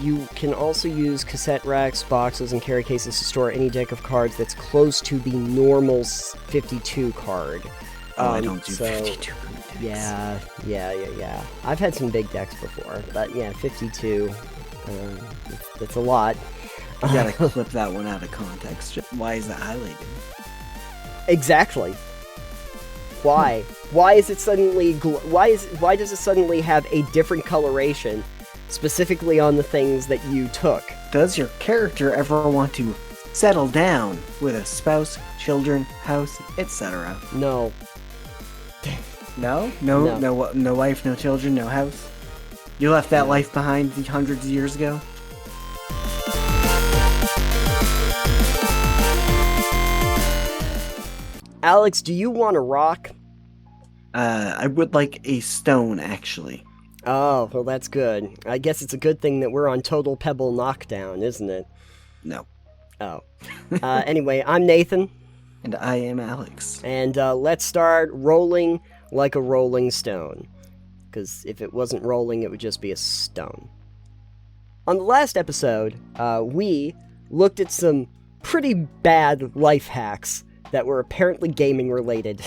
You can also use cassette racks, boxes, and carry cases to store any deck of cards that's close to the normal 52 card. I don't do 52 decks. Yeah. I've had some big decks before, but yeah, 52, that's a lot. You gotta clip that one out of context. Why is that highlighted? Exactly. Why? Why is it suddenly? Why does it suddenly have a different coloration, specifically on the things that you took? Does your character ever want to settle down with a spouse, children, house, etc.? No. No wife, no children, no house. You left that life behind hundreds of years ago. Alex, do you want a rock? I would like a stone, actually. Oh, well, that's good. I guess it's a good thing that we're on Total Pebble Knockdown, isn't it? No. Oh. Anyway, I'm Nathan. And I am Alex. And let's start rolling like a rolling stone. Because if it wasn't rolling, it would just be a stone. On the last episode, we looked at some pretty bad life hacks that were apparently gaming related.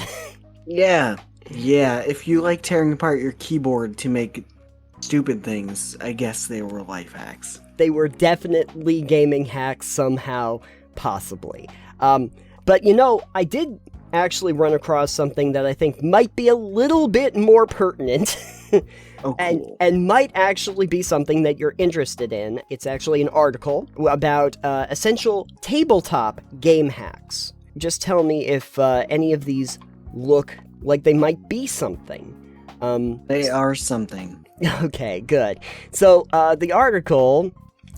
Yeah, if you like tearing apart your keyboard to make stupid things, I guess they were life hacks. They were definitely gaming hacks somehow, possibly. But I did actually run across something that I think might be a little bit more pertinent. Oh, cool. and might actually be something that you're interested in. It's actually an article about essential tabletop game hacks. Just tell me if any of these look like they might be something. They are something. Okay, good. So the article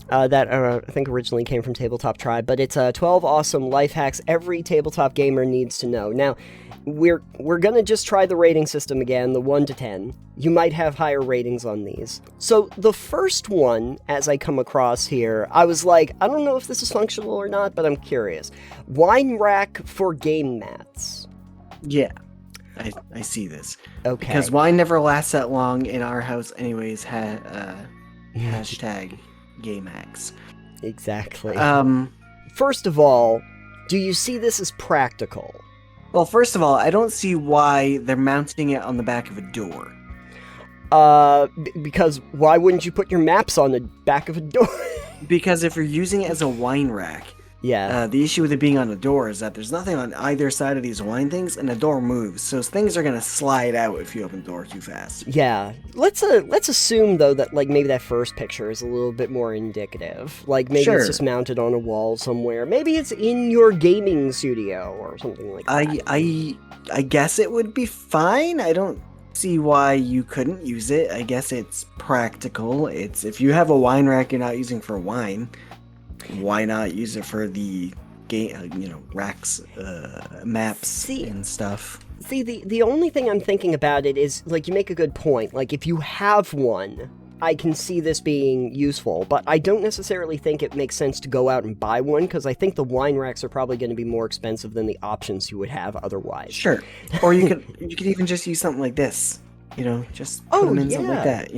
that I think originally came from Tabletop Tribe, but it's 12 awesome life hacks every tabletop gamer needs to know. Now, we're gonna just try the rating system again, the 1 to 10. You might have higher ratings on these. So the first one, as I come across here, I was like, I don't know if this is functional or not, but I'm curious. Wine rack for game mats. Yeah, I see this. Okay. Because wine never lasts that long in our house anyways, hashtag game hacks. Exactly. First of all, do you see this as practical? Well, first of all, I don't see why they're mounting it on the back of a door. Because why wouldn't you put your maps on the back of a door? Because if you're using it as a wine rack, yeah. The issue with it being on the door is that there's nothing on either side of these wine things, and the door moves, so things are gonna slide out if you open the door too fast. Yeah. Let's assume though that maybe that first picture is a little bit more indicative. Maybe it's just mounted on a wall somewhere. Maybe it's in your gaming studio or something like that. I guess it would be fine. I don't see why you couldn't use it. I guess it's practical. It's if you have a wine rack you're not using for wine, why not use it for the game, racks, maps, and stuff? See, the only thing I'm thinking about it is, you make a good point. If you have one, I can see this being useful, but I don't necessarily think it makes sense to go out and buy one, because I think the wine racks are probably going to be more expensive than the options you would have otherwise. Sure. Or you could even just use something like this. Just put them in something like that,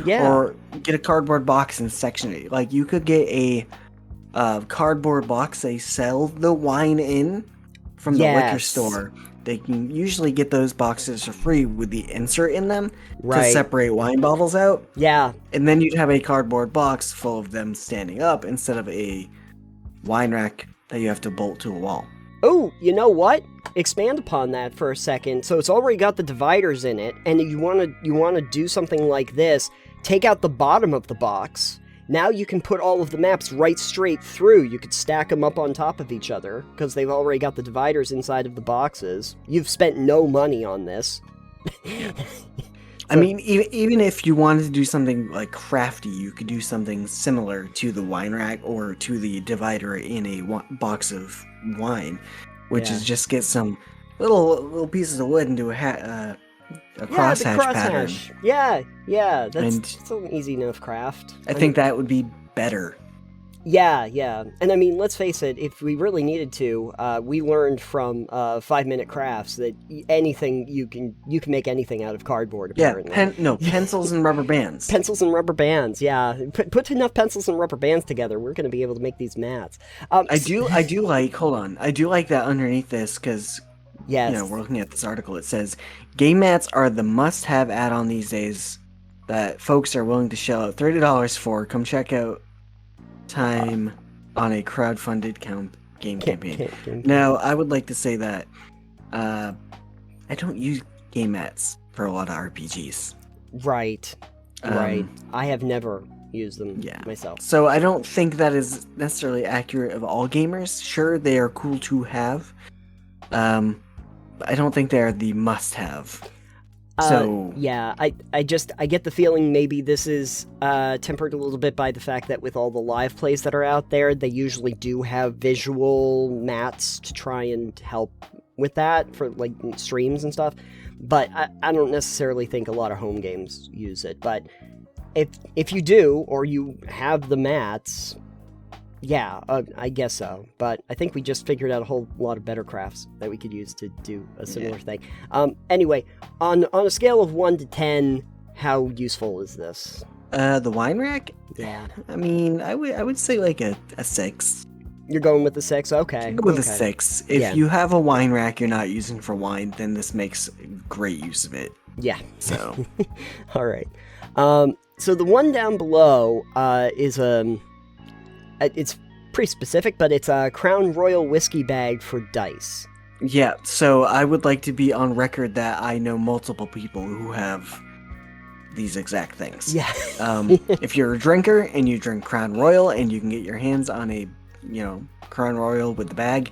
Yeah. Or get a cardboard box and section it. You could get a cardboard box they sell the wine in from the liquor store. They can usually get those boxes for free with the insert in them to separate wine bottles out. Yeah. And then you'd have a cardboard box full of them standing up instead of a wine rack that you have to bolt to a wall. Oh, you know what? Expand upon that for a second. So it's already got the dividers in it, and you want to do something like this. Take out the bottom of the box. Now you can put all of the maps right straight through. You could stack them up on top of each other, because they've already got the dividers inside of the boxes. You've spent no money on this. I mean, even if you wanted to do something crafty, you could do something similar to the wine rack or to the divider in a box of wine, which is just get some little pieces of wood and do a crosshatch pattern. Yeah, that's an easy enough craft. I think that would be better. Yeah. And I mean, let's face it, if we really needed to, we learned from 5-Minute Crafts that anything you can make anything out of cardboard, apparently. Pencils and rubber bands. Pencils and rubber bands, yeah. Put enough pencils and rubber bands together, we're going to be able to make these mats. I do like that underneath this, because yes. We're looking at this article. It says, game mats are the must-have add-on these days that folks are willing to shell out $30 for. Come check out time on a crowdfunded game campaign. Now, I would like to say that I don't use game mats for a lot of RPGs. Right. I have never used them myself. So I don't think that is necessarily accurate of all gamers. Sure, they are cool to have. But I don't think they're the must-have. So yeah, I get the feeling maybe this is tempered a little bit by the fact that with all the live plays that are out there, they usually do have visual mats to try and help with that for like streams and stuff. But I don't necessarily think a lot of home games use it. But if you do, or you have the mats, yeah, I guess so. But I think we just figured out a whole lot of better crafts that we could use to do a similar thing. Anyway, on a scale of 1 to 10, how useful is this? The wine rack? Yeah. I mean, I would say like a 6. You're going with the 6? Okay. With a 6. If you have a wine rack you're not using for wine, then this makes great use of it. Yeah. So. All right. So the one down below is it's pretty specific, but it's a Crown Royal whiskey bag for dice. Yeah, so I would like to be on record that I know multiple people who have these exact things. Yeah. If you're a drinker and you drink Crown Royal and you can get your hands on a, Crown Royal with the bag,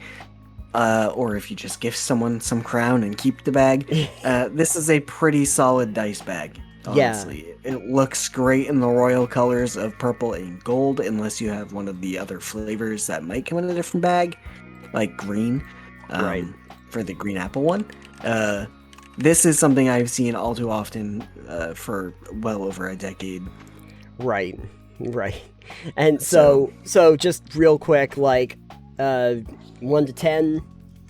or if you just give someone some Crown and keep the bag, this is a pretty solid dice bag. Honestly, it looks great in the royal colors of purple and gold, unless you have one of the other flavors that might come in a different bag, like green, right? For the green apple one. This is something I've seen all too often for well over a decade. Right. And so just real quick, like 1 to 10,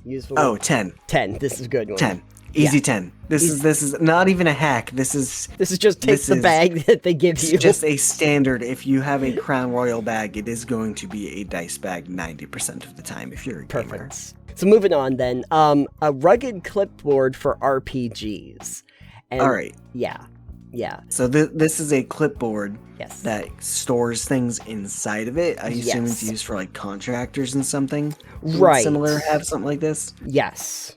useful. Oh, 10. 10. This is a good one. 10. Easy 10. This is not even a hack. This is just take the bag that they give you. It's just a standard. If you have a Crown Royal bag, it is going to be a dice bag 90% of the time if you're a gamer. Perfect. So moving on then, a rugged clipboard for RPGs. And, all right. Yeah. So this is a clipboard that stores things inside of it. I assume it's used for like contractors and something. Right. Similar have something like this. Yes.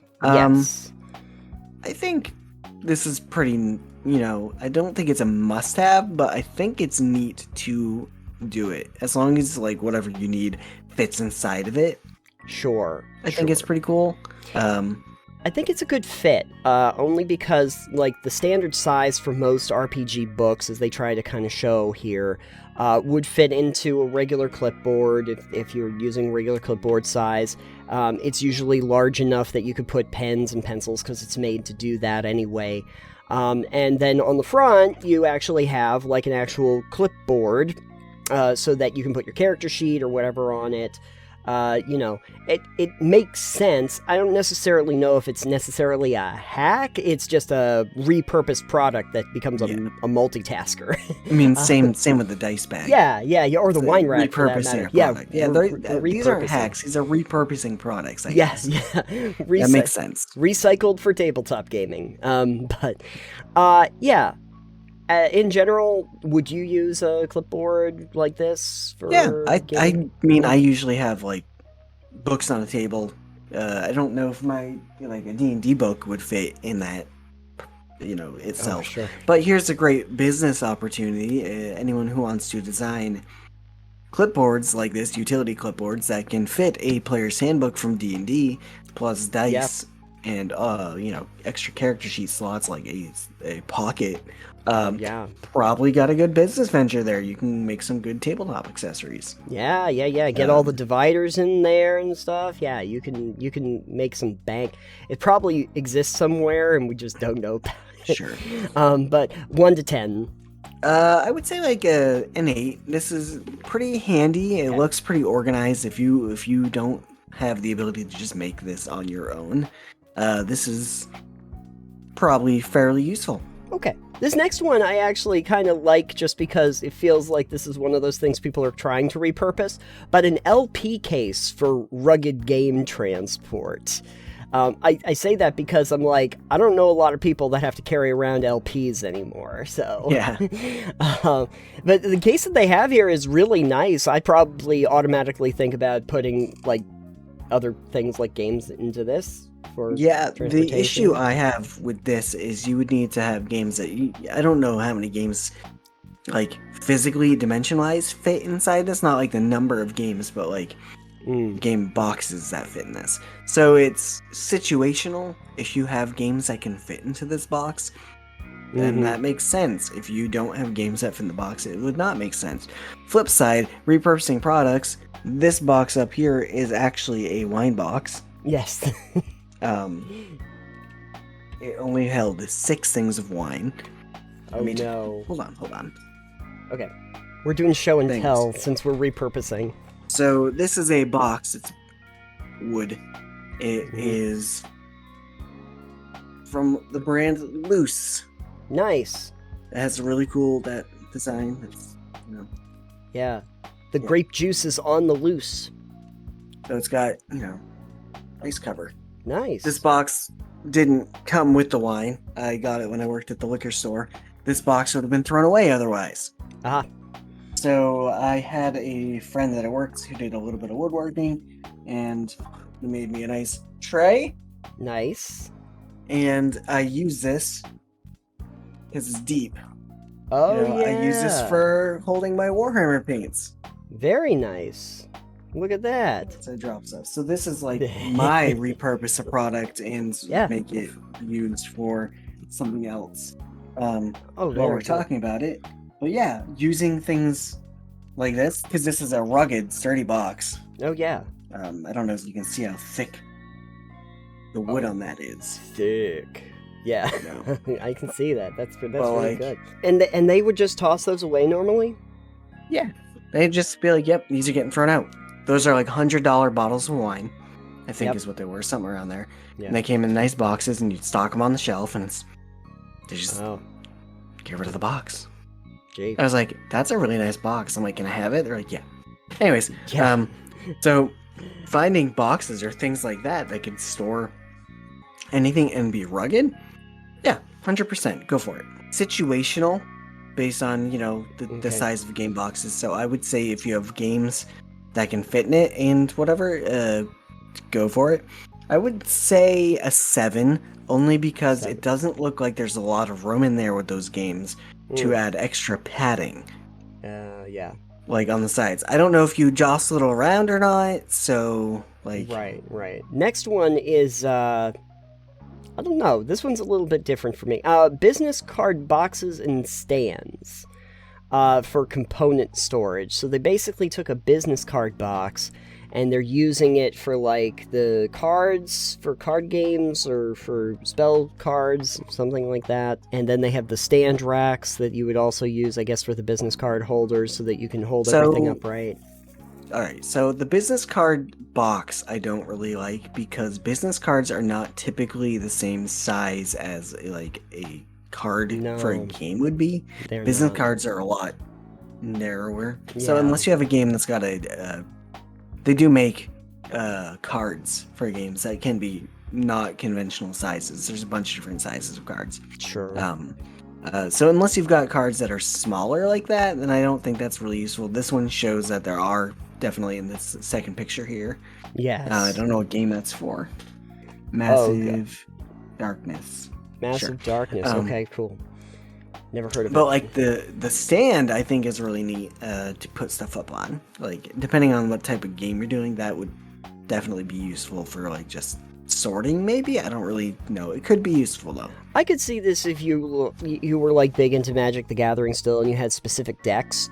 I think this is pretty, I don't think it's a must-have, but I think it's neat to do it. As long as, like, whatever you need fits inside of it. Sure. I think it's pretty cool. I think it's a good fit, only because, like, the standard size for most RPG books, as they try to kind of show here, would fit into a regular clipboard if you're using regular clipboard size. It's usually large enough that you could put pens and pencils because it's made to do that anyway. And then on the front, you actually have like an actual clipboard so that you can put your character sheet or whatever on it. It makes sense. I don't necessarily know if it's necessarily a hack. It's just a repurposed product that becomes a multitasker. I mean, same with the dice bag. Yeah, or the wine rack. Repurposing a product. These aren't hacks. These are repurposing products. I guess. That makes sense. Recycled for tabletop gaming. In general, would you use a clipboard like this? I mean, I usually have like books on a table. I don't know if my a D&D book would fit in that, itself. Oh, sure. But here's a great business opportunity. Anyone who wants to design clipboards like this, utility clipboards that can fit a player's handbook from D&D plus dice and extra character sheet slots like a pocket. Probably got a good business venture there. You can make some good tabletop accessories. Yeah. Get all the dividers in there and stuff. Yeah, you can make some bank. It probably exists somewhere and we just don't know about it. Sure. But 1 to 10. I would say like an 8. This is pretty handy. It Okay. looks pretty organized. If you don't have the ability to just make this on your own, this is probably fairly useful. Okay. This next one I actually kind of like just because it feels like this is one of those things people are trying to repurpose, but an LP case for rugged game transport. I say that because I'm like, I don't know a lot of people that have to carry around LPs anymore, so... Yeah. But the case that they have here is really nice. I probably automatically think about putting, like, other things like games into this for The transportation. issue I have with this is you would need to have games that I don't know how many games like physically dimension-wise fit inside this, not like the number of games, but like game boxes that fit in this. So it's situational. If you have games that can fit into this box, then that makes sense. If you don't have games that fit in the box, it would not make sense. Flip side, repurposing products. This box up here is actually a wine box. Yes. It only held 6 things of wine. Oh, no. Hold on. Okay. We're doing show and Thanks. tell since we're repurposing. So this is a box. It's wood. It is from the brand Loose. Nice. It has a really cool that design. It's, Yeah. The grape juice is on the loose. so it's got nice cover. Nice. This box didn't come with the wine. I got it when I worked at the liquor store. This box would have been thrown away otherwise. Ah. So I had a friend that I worked who did a little bit of woodworking, and he made me a nice tray. Nice. And I use this because it's deep. Oh, yeah. I use this for holding my Warhammer paints. Very nice. Look at that. So I drop stuff. So this is like my repurpose a product and make it used for something else. While we're talking about it. But yeah, using things like this, because this is a rugged, sturdy box. Oh, yeah. I don't know if you can see how thick the wood on that is. Thick. Yeah. I can see that. That's really like- good. And they would just toss those away normally? Yeah. They'd just be like, yep, these are getting thrown out. Those are like $100 bottles of wine, I think is what they were, something around there. Yeah. And they came in nice boxes, and you'd stock them on the shelf, and they just get rid of the box. Gee. I was like, that's a really nice box. I'm like, can I have it? They're like, yeah. Anyways, Yeah. so finding boxes or things like that can store anything and be rugged, yeah, 100%, go for it. Situational, based on, the size of game boxes. So I would say if you have games that can fit in it and whatever, go for it. I would say a 7, only because it doesn't look like there's a lot of room in there with those games to add extra padding. Yeah. Like on the sides. I don't know if you jostle it around or not, so like... Right. Next one is, I don't know, this one's a little bit different for me. Business card boxes and stands for component storage. So they basically took a business card box and they're using it for like the cards for card games or for spell cards, something like that. And then they have the stand racks that you would also use, I guess, for the business card holders so that you can hold everything upright. Alright, so the business card box I don't really like because business cards are not typically the same size as like a card for a game would be. Business cards are a lot narrower. So unless you have a game that's got they do make cards for games that can be not conventional sizes. There's a bunch of different sizes of cards. Sure. So unless you've got cards that are smaller like that, then I don't think that's really useful. This one shows that there are definitely in this second picture here. Yes. I don't know what game that's for. Massive Darkness. Massive Darkness. Okay, cool. Never heard of it. But like the stand, I think is really neat to put stuff up on. Like depending on what type of game you're doing, that would definitely be useful for like just sorting. Maybe I don't really know. It could be useful though. I could see this if you were like big into Magic the Gathering still, and you had specific decks,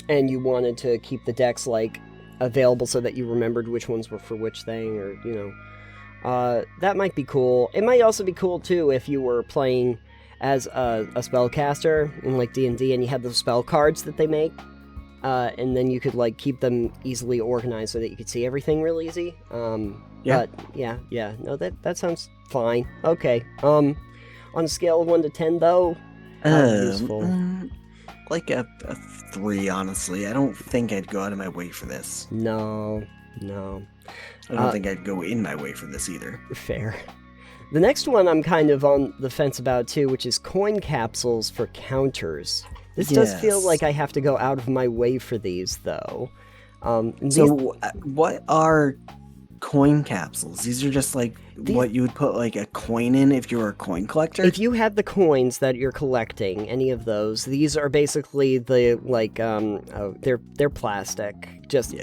and you wanted to keep the decks like available so that you remembered which ones were for which thing, or that might be cool. It might also be cool too if you were playing as a spellcaster in like D&D, and you have those spell cards that they make, and then you could like keep them easily organized so that you could see everything real easy. Yeah. But yeah, no, that sounds fine. Okay. On a scale of 1 to 10, though, how useful? Like a 3, honestly. I don't think I'd go out of my way for this. No. I don't think I'd go in my way for this either. Fair. The next one I'm kind of on the fence about too, which is coin capsules for counters. This does feel like I have to go out of my way for these, though. What are coin capsules? These are just like what you would put like a coin in if you were a coin collector? If you have the coins that you're collecting, any of those, these are basically the like they're plastic, just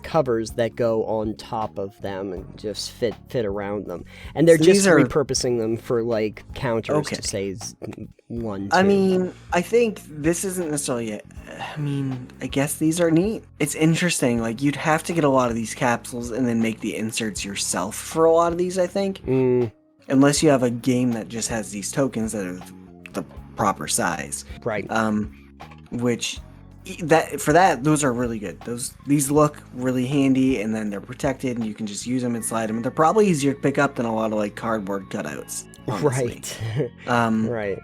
covers that go on top of them and just fit around them, and they're just repurposing them for like counters to say 1, 2. I mean, I think this isn't necessarily I guess these are neat. It's interesting. Like, you'd have to get a lot of these capsules and then make the inserts yourself for a lot of these, I think. Unless you have a game that just has these tokens that are the proper size. Right. Those are really good. These look really handy, and then they're protected, and you can just use them and slide them. And they're probably easier to pick up than a lot of like cardboard cutouts. Honestly. Right. Right.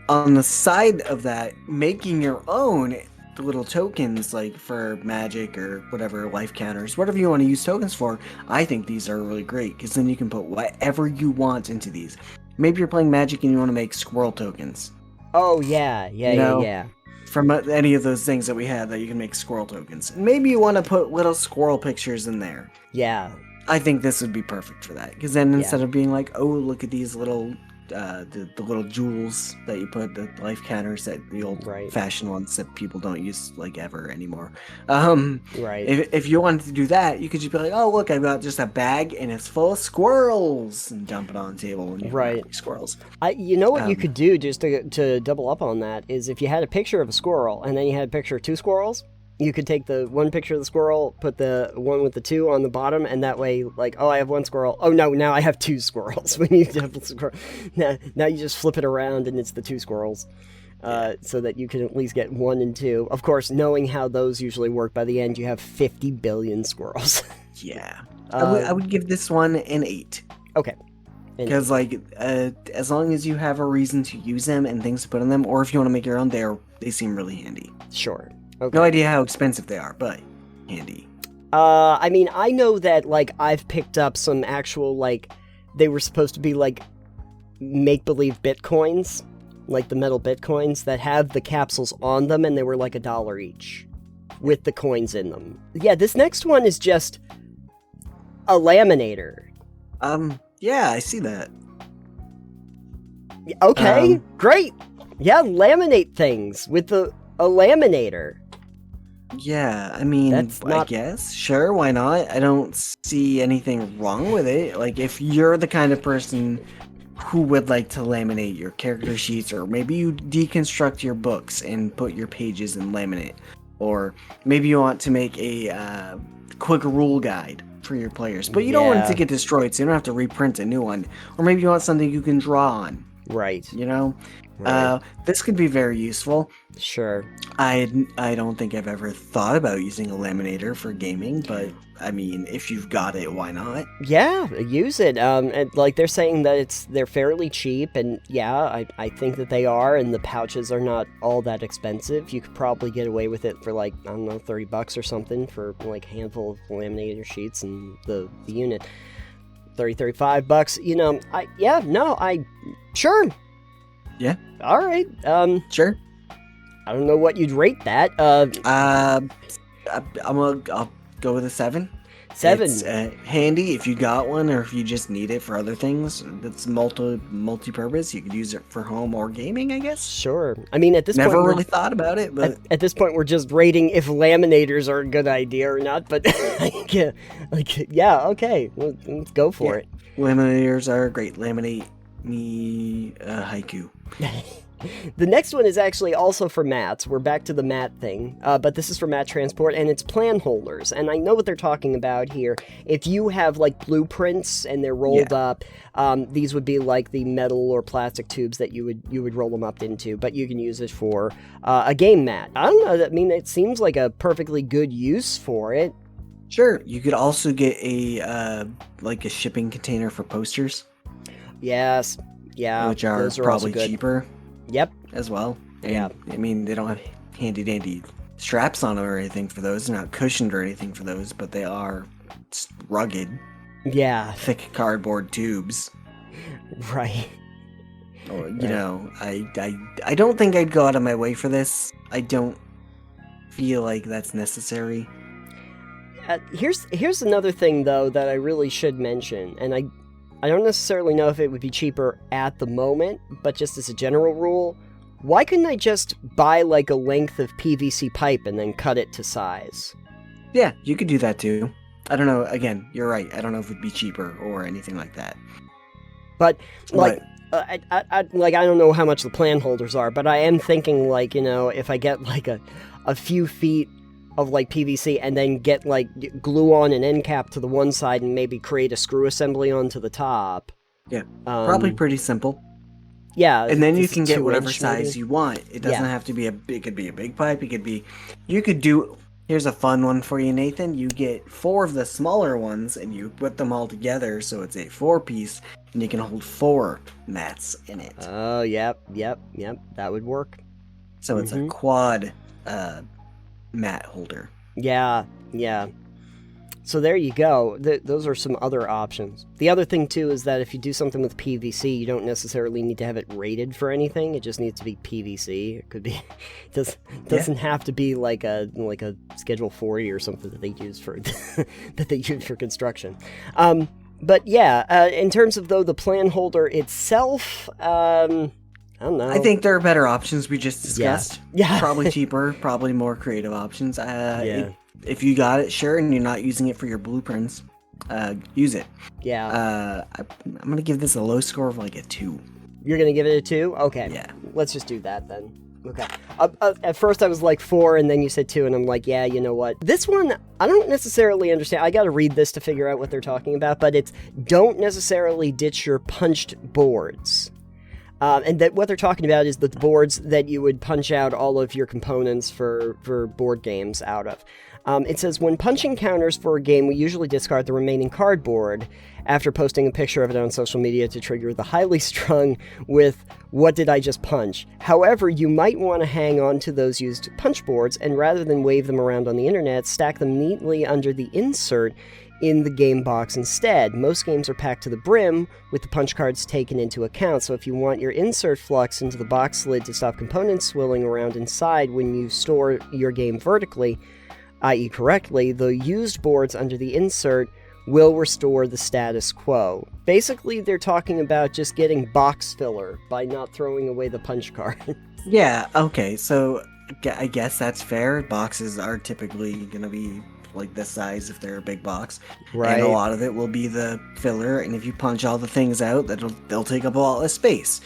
On the side of that, making your own little tokens, like for magic or whatever, life counters, whatever you want to use tokens for, I think these are really great, because then you can put whatever you want into these. Maybe you're playing magic and you want to make squirrel tokens. Oh, yeah. From any of those things that we had that you can make squirrel tokens. Maybe you want to put little squirrel pictures in there. Yeah. I think this would be perfect for that, because then instead of being like, oh, look at these little the little jewels that you put, the life counters, that the old fashioned ones that people don't use like ever anymore. If you wanted to do that, you could just be like, oh, look, I've got just a bag and it's full of squirrels, and dump it on the table, and you have squirrels. You know what you could do, just to double up on that, is if you had a picture of a squirrel and then you had a picture of 2 squirrels, you could take the one picture of the squirrel, put the one with the 2 on the bottom, and that way, like, oh, I have 1 squirrel. Oh, no, now I have 2 squirrels. When you double squirrel, now you just flip it around, and it's the 2 squirrels, so that you can at least get 1 and 2. Of course, knowing how those usually work, by the end, you have 50 billion squirrels. Yeah. I would give this one an 8. Okay. Because, like, as long as you have a reason to use them and things to put on them, or if you want to make your own, they seem really handy. Sure. Okay. No idea how expensive they are, but handy. I mean, I know that, like, I've picked up some actual, like, they were supposed to be, like, make-believe bitcoins, like the metal bitcoins that have the capsules on them, and they were, like, $1 each with the coins in them. Yeah, this next one is just a laminator. Yeah, I see that. Okay, great. Yeah, laminate things with a laminator. Yeah, I mean, I guess. Sure, why not? I don't see anything wrong with it. Like, if you're the kind of person who would like to laminate your character sheets, or maybe you deconstruct your books and put your pages in laminate, or maybe you want to make a quick rule guide for your players, but you don't want it to get destroyed, so you don't have to reprint a new one. Or maybe you want something you can draw on. Right. You know? Right. This could be very useful. Sure. I don't think I've ever thought about using a laminator for gaming, but I mean, if you've got it, why not? Yeah, use it. And like they're saying that they're fairly cheap, and yeah, I think that they are, and the pouches are not all that expensive. You could probably get away with it for like, I don't know, $30 or something for like a handful of laminator sheets and the unit. $35, you know, sure. Yeah. All right. Sure. I don't know what you'd rate that. I'll go with a 7. 7. It's handy if you got one, or if you just need it for other things. It's multi-purpose. You could use it for home or gaming, I guess. Sure. I mean, at this point, never really thought about it, but at this point, we're just rating if laminators are a good idea or not. But yeah, okay, let's go for it. Laminators are great. Laminate me a haiku. The next one is actually also for mats. We're back to the mat thing, but this is for mat transport, and it's plan holders. And I know what they're talking about here. If you have like blueprints and they're rolled up, these would be like the metal or plastic tubes that you would roll them up into. But you can use it for a game mat. I don't know. I mean, it seems like a perfectly good use for it. Sure. You could also get a like a shipping container for posters. Yes. Yeah. Which are probably cheaper. Yep. As well. And, yeah. I mean, they don't have handy dandy straps on them or anything for those. They're not cushioned or anything for those, but they are rugged. Yeah. Thick cardboard tubes. Right. Or, you know, I don't think I'd go out of my way for this. I don't feel like that's necessary. Here's another thing, though, that I really should mention, and I don't necessarily know if it would be cheaper at the moment, but just as a general rule, why couldn't I just buy like a length of PVC pipe and then cut it to size? Yeah, you could do that too. I don't know, again, you're right, I don't know if it'd be cheaper or anything like that. But, like, I don't know how much the plan holders are, but I am thinking, like, you know, if I get like a few feet of like PVC and then get like glue on an end cap to the one side and maybe create a screw assembly onto the top. Yeah, probably pretty simple. Yeah, and then you can get whatever size you want. It doesn't have to be it could be a big pipe. You could do. Here's a fun one for you, Nathan. You get 4 of the smaller ones and you put them all together, so it's a 4-piece, and you can hold 4 mats in it. Oh, yep, that would work. So it's a quad mat holder. Yeah. So there you go. Those are some other options. The other thing too is that if you do something with PVC, you don't necessarily need to have it rated for anything. It just needs to be PVC. It could be doesn't have to be like a Schedule 40 or something that they use for construction. But yeah, in terms of though the plan holder itself, I don't know. I think there are better options we just discussed. Yeah. Probably cheaper, probably more creative options. If you got it, sure, and you're not using it for your blueprints, use it. Yeah. I'm going to give this a low score of like a 2. You're going to give it a 2? Okay. Yeah. Let's just do that then. Okay. At first I was like 4, and then you said 2, and I'm like, yeah, you know what? This one, I don't necessarily understand. I got to read this to figure out what they're talking about, but it's don't necessarily ditch your punched boards. And that what they're talking about is the boards that you would punch out all of your components for board games out of. It says, when punching counters for a game, we usually discard the remaining cardboard after posting a picture of it on social media to trigger the highly strung with, what did I just punch? However, you might want to hang on to those used punch boards, and rather than wave them around on the internet, stack them neatly under the insert in the game box instead. Most games are packed to the brim with the punch cards taken into account, so if you want your insert flux into the box lid to stop components swirling around inside when you store your game vertically, i.e. correctly, the used boards under the insert will restore the status quo. Basically, they're talking about just getting box filler by not throwing away the punch card. Yeah, okay, so I guess that's fair. Boxes are typically going to be like this size if they're a big box. Right. And a lot of it will be the filler, and if you punch all the things out, they'll take up a lot less space.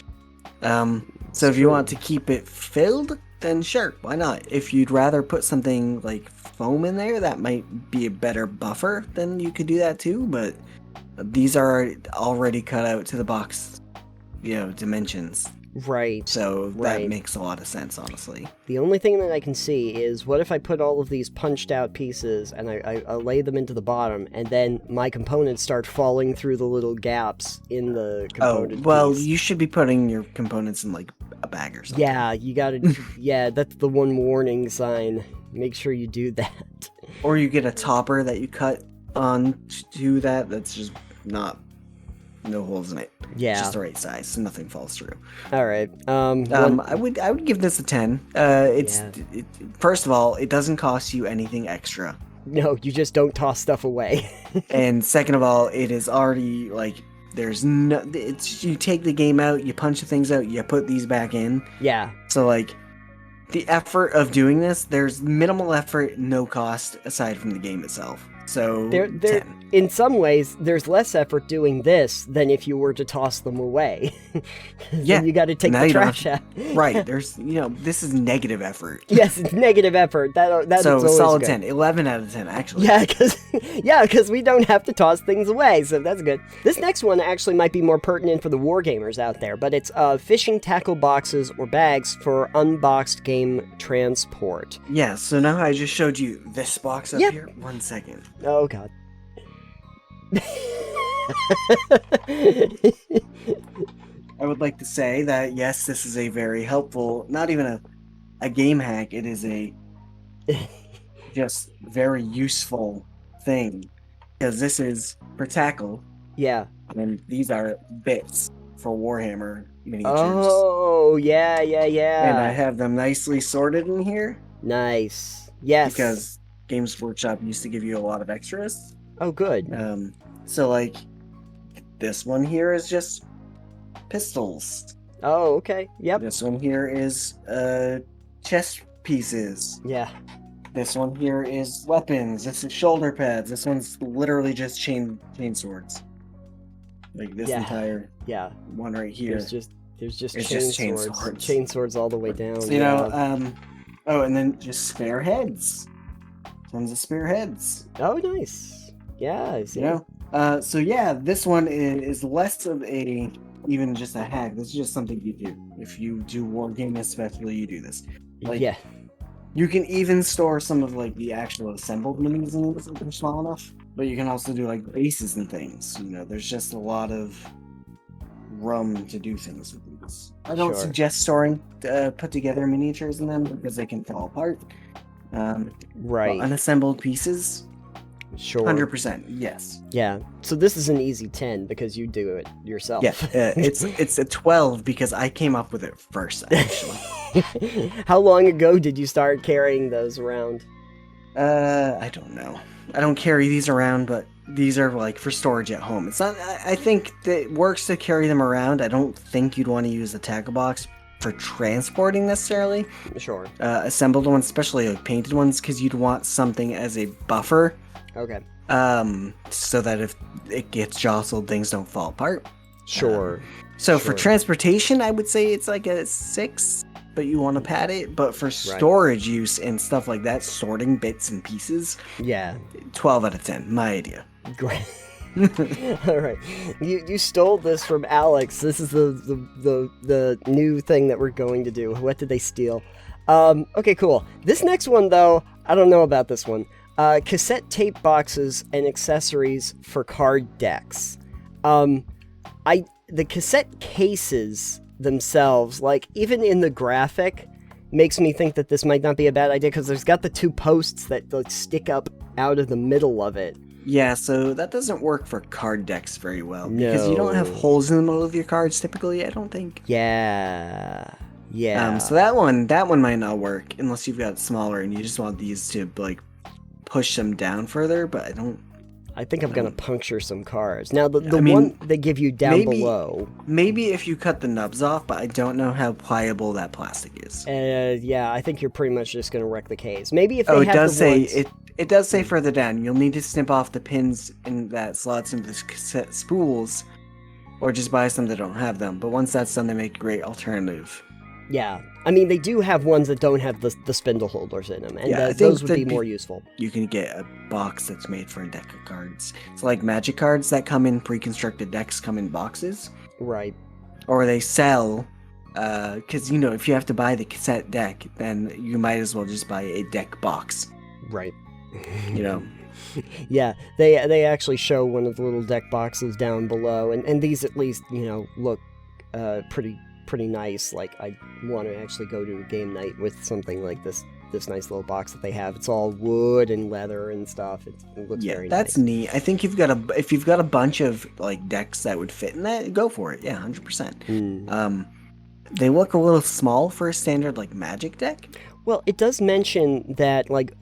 So if you want to keep it filled, then sure, why not? If you'd rather put something like foam in there, that might be a better buffer, then you could do that too, but these are already cut out to the box, dimensions. Right. So that makes a lot of sense, honestly. The only thing that I can see is, what if I put all of these punched out pieces and I lay them into the bottom, and then my components start falling through the little gaps in the component piece. You should be putting your components in like a bag or something. Yeah, you gotta, that's the one warning sign. Make sure you do that. Or you get a topper that you cut on to that's just no holes in it. Yeah. It's just the right size, so nothing falls through. All right. I would give this a 10. First of all, it doesn't cost you anything extra. No, you just don't toss stuff away. And second of all, it is already like you take the game out, you punch the things out, you put these back in. Yeah. So like the effort of doing this, there's minimal effort, no cost aside from the game itself. So There, 10. in some ways, there's less effort doing this than if you were to toss them away. Yeah, You got to take now the you don't trash have out. Right, there's, this is negative effort. Yes, it's negative effort. That's So always solid good. 10, 11 out of 10, actually. Yeah, because we don't have to toss things away, so that's good. This next one actually might be more pertinent for the wargamers out there, but it's fishing tackle boxes or bags for unboxed game transport. Yeah, so now I just showed you this box up here. 1 second. Oh, God. I would like to say that, yes, this is a very helpful, not even a game hack, it is a just very useful thing. Because this is for tackle, Yeah. and these are bits for Warhammer miniatures. Oh, yeah. And I have them nicely sorted in here. Nice. Yes. Because Games Workshop used to give you a lot of extras. Oh, good. So, like, this one here is just pistols. Oh, okay. Yep. This one here is chest pieces. Yeah. This one here is weapons. This is shoulder pads. This one's literally just chain swords. Like this entire one right here. There's just It's chain swords. Chain swords all the way down. So, you know, oh, and then just spare heads. Tons of spare heads. Oh, nice. Yeah, I see. You know? So yeah, this one is less of a even just a hack. This is just something you do. If you do wargaming especially, you do this. Like, yeah. You can even store some of like the actual assembled minis in this if they're small enough. But you can also do like bases and things. You know, there's just a lot of room to do things with these. I don't suggest storing put together miniatures in them because they can fall apart. Right. Unassembled pieces. Sure. 100%. Yes. Yeah. So this is an easy 10 because you do it yourself. Yeah. It's a 12 because I came up with it first. Actually. How long ago did you start carrying those around? I don't know. I don't carry these around, but these are like for storage at home. It's not. I think that it works to carry them around. I don't think you'd want to use a tackle box for transporting necessarily. Sure. Assembled ones, especially like painted ones, because you'd want something as a buffer. Okay. So that if it gets jostled, things don't fall apart. Sure. So for transportation, I would say it's like a 6, but you want to pad it. But for storage use and stuff like that, sorting bits and pieces, 12 out of 10. My idea. Great. All right, you stole this from Alex. This is the new thing that we're going to do. What did they steal? Okay, cool. This next one though, I don't know about this one. Cassette tape boxes and accessories for card decks. The cassette cases themselves, like even in the graphic, makes me think that this might not be a bad idea because there's got the 2 posts that like stick up out of the middle of it. Yeah, so that doesn't work for card decks very well because you don't have holes in the middle of your cards typically. I don't think. Yeah. So that one might not work unless you've got it smaller and you just want these to like push them down further. But I think I'm gonna puncture some cards. Now the one they give you down below. Maybe if you cut the nubs off, but I don't know how pliable that plastic is. Yeah, I think you're pretty much just gonna wreck the case. Maybe if it does say it does say further down. You'll need to snip off the pins in that slots into the cassette spools, or just buy some that don't have them. But once that's done, they make a great alternative. Yeah, I mean they do have ones that don't have the spindle holders in them, and those would be more useful. You can get a box that's made for a deck of cards. It's like Magic cards that come in pre-constructed decks come in boxes, right? Or they sell, because you know if you have to buy the cassette deck, then you might as well just buy a deck box, right? You know. Yeah, they actually show one of the little deck boxes down below, and these at least look pretty nice. Like I want to actually go to a game night with something like this nice little box that they have. It's all wood and leather and stuff. It looks very nice. Yeah, that's neat. I think if you've got a bunch of like decks that would fit in that, go for it. Yeah, 100%. They look a little small for a standard like Magic deck. Well, it does mention that like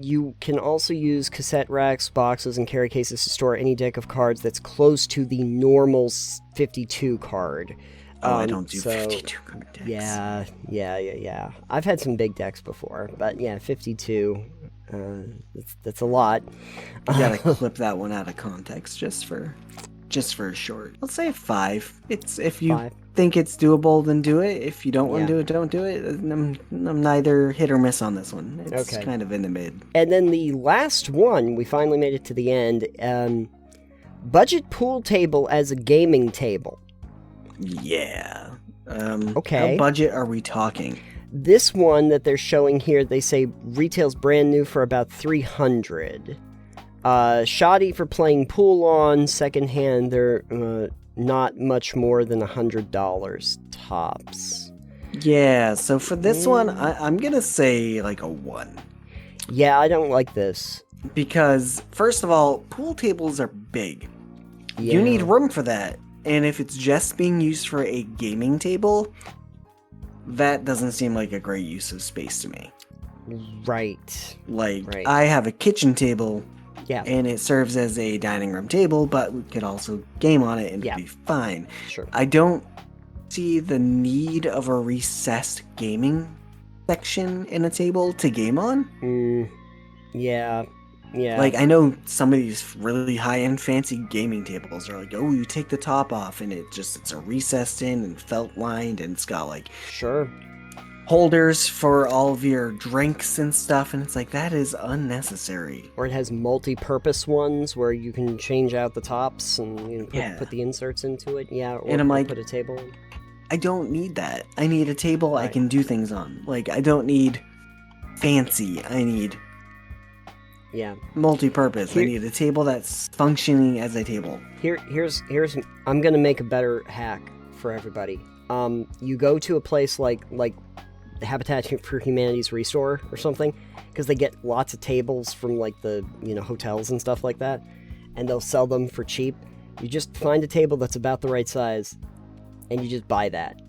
you can also use cassette racks, boxes, and carry cases to store any deck of cards that's close to the normal 52 card. I don't do 52 card decks. Yeah. I've had some big decks before, but yeah, 52. That's a lot. You gotta clip that one out of context just for a short. I'll say 5. It's if you 5. think it's doable, then do it. If you don't want Yeah. to do it, don't do it. I'm neither hit or miss on this one. It's Okay. kind of in the mid. And then the last one, we finally made it to the end. Budget pool table as a gaming table. Yeah. Okay. How budget are we talking? This one that they're showing here, they say retails brand new for about $300. Shoddy for playing pool on. Secondhand, they're not much more than $100 tops. Yeah, so for this one, I'm gonna say like a 1. Yeah, I don't like this. Because, first of all, pool tables are big. Yeah. You need room for that. And if it's just being used for a gaming table, that doesn't seem like a great use of space to me. Right. Like, I have a kitchen table, Yeah. and it serves as a dining room table, but we could also game on it and Yeah. it'd be fine. Sure. I don't see the need of a recessed gaming section in a table to game on. Yeah. Yeah. Like, I know some of these really high-end fancy gaming tables are like, oh, you take the top off and it's a recessed in and felt lined, and it's got like Sure. holders for all of your drinks and stuff, and it's like, that is unnecessary. Or it has multi-purpose ones where you can change out the tops and put the inserts into it. Yeah. Or, And I'm like, put a table in. I don't need that. I need a table I Right. can do things on. Like, I don't need fancy. I need Yeah. multi-purpose. I need a table that's functioning as a table. Here's I'm gonna make a better hack for everybody. You go to a place like Habitat for Humanity's Restore or something, because they get lots of tables from like the hotels and stuff like that, and they'll sell them for cheap. You just find a table that's about the right size, and you just buy that.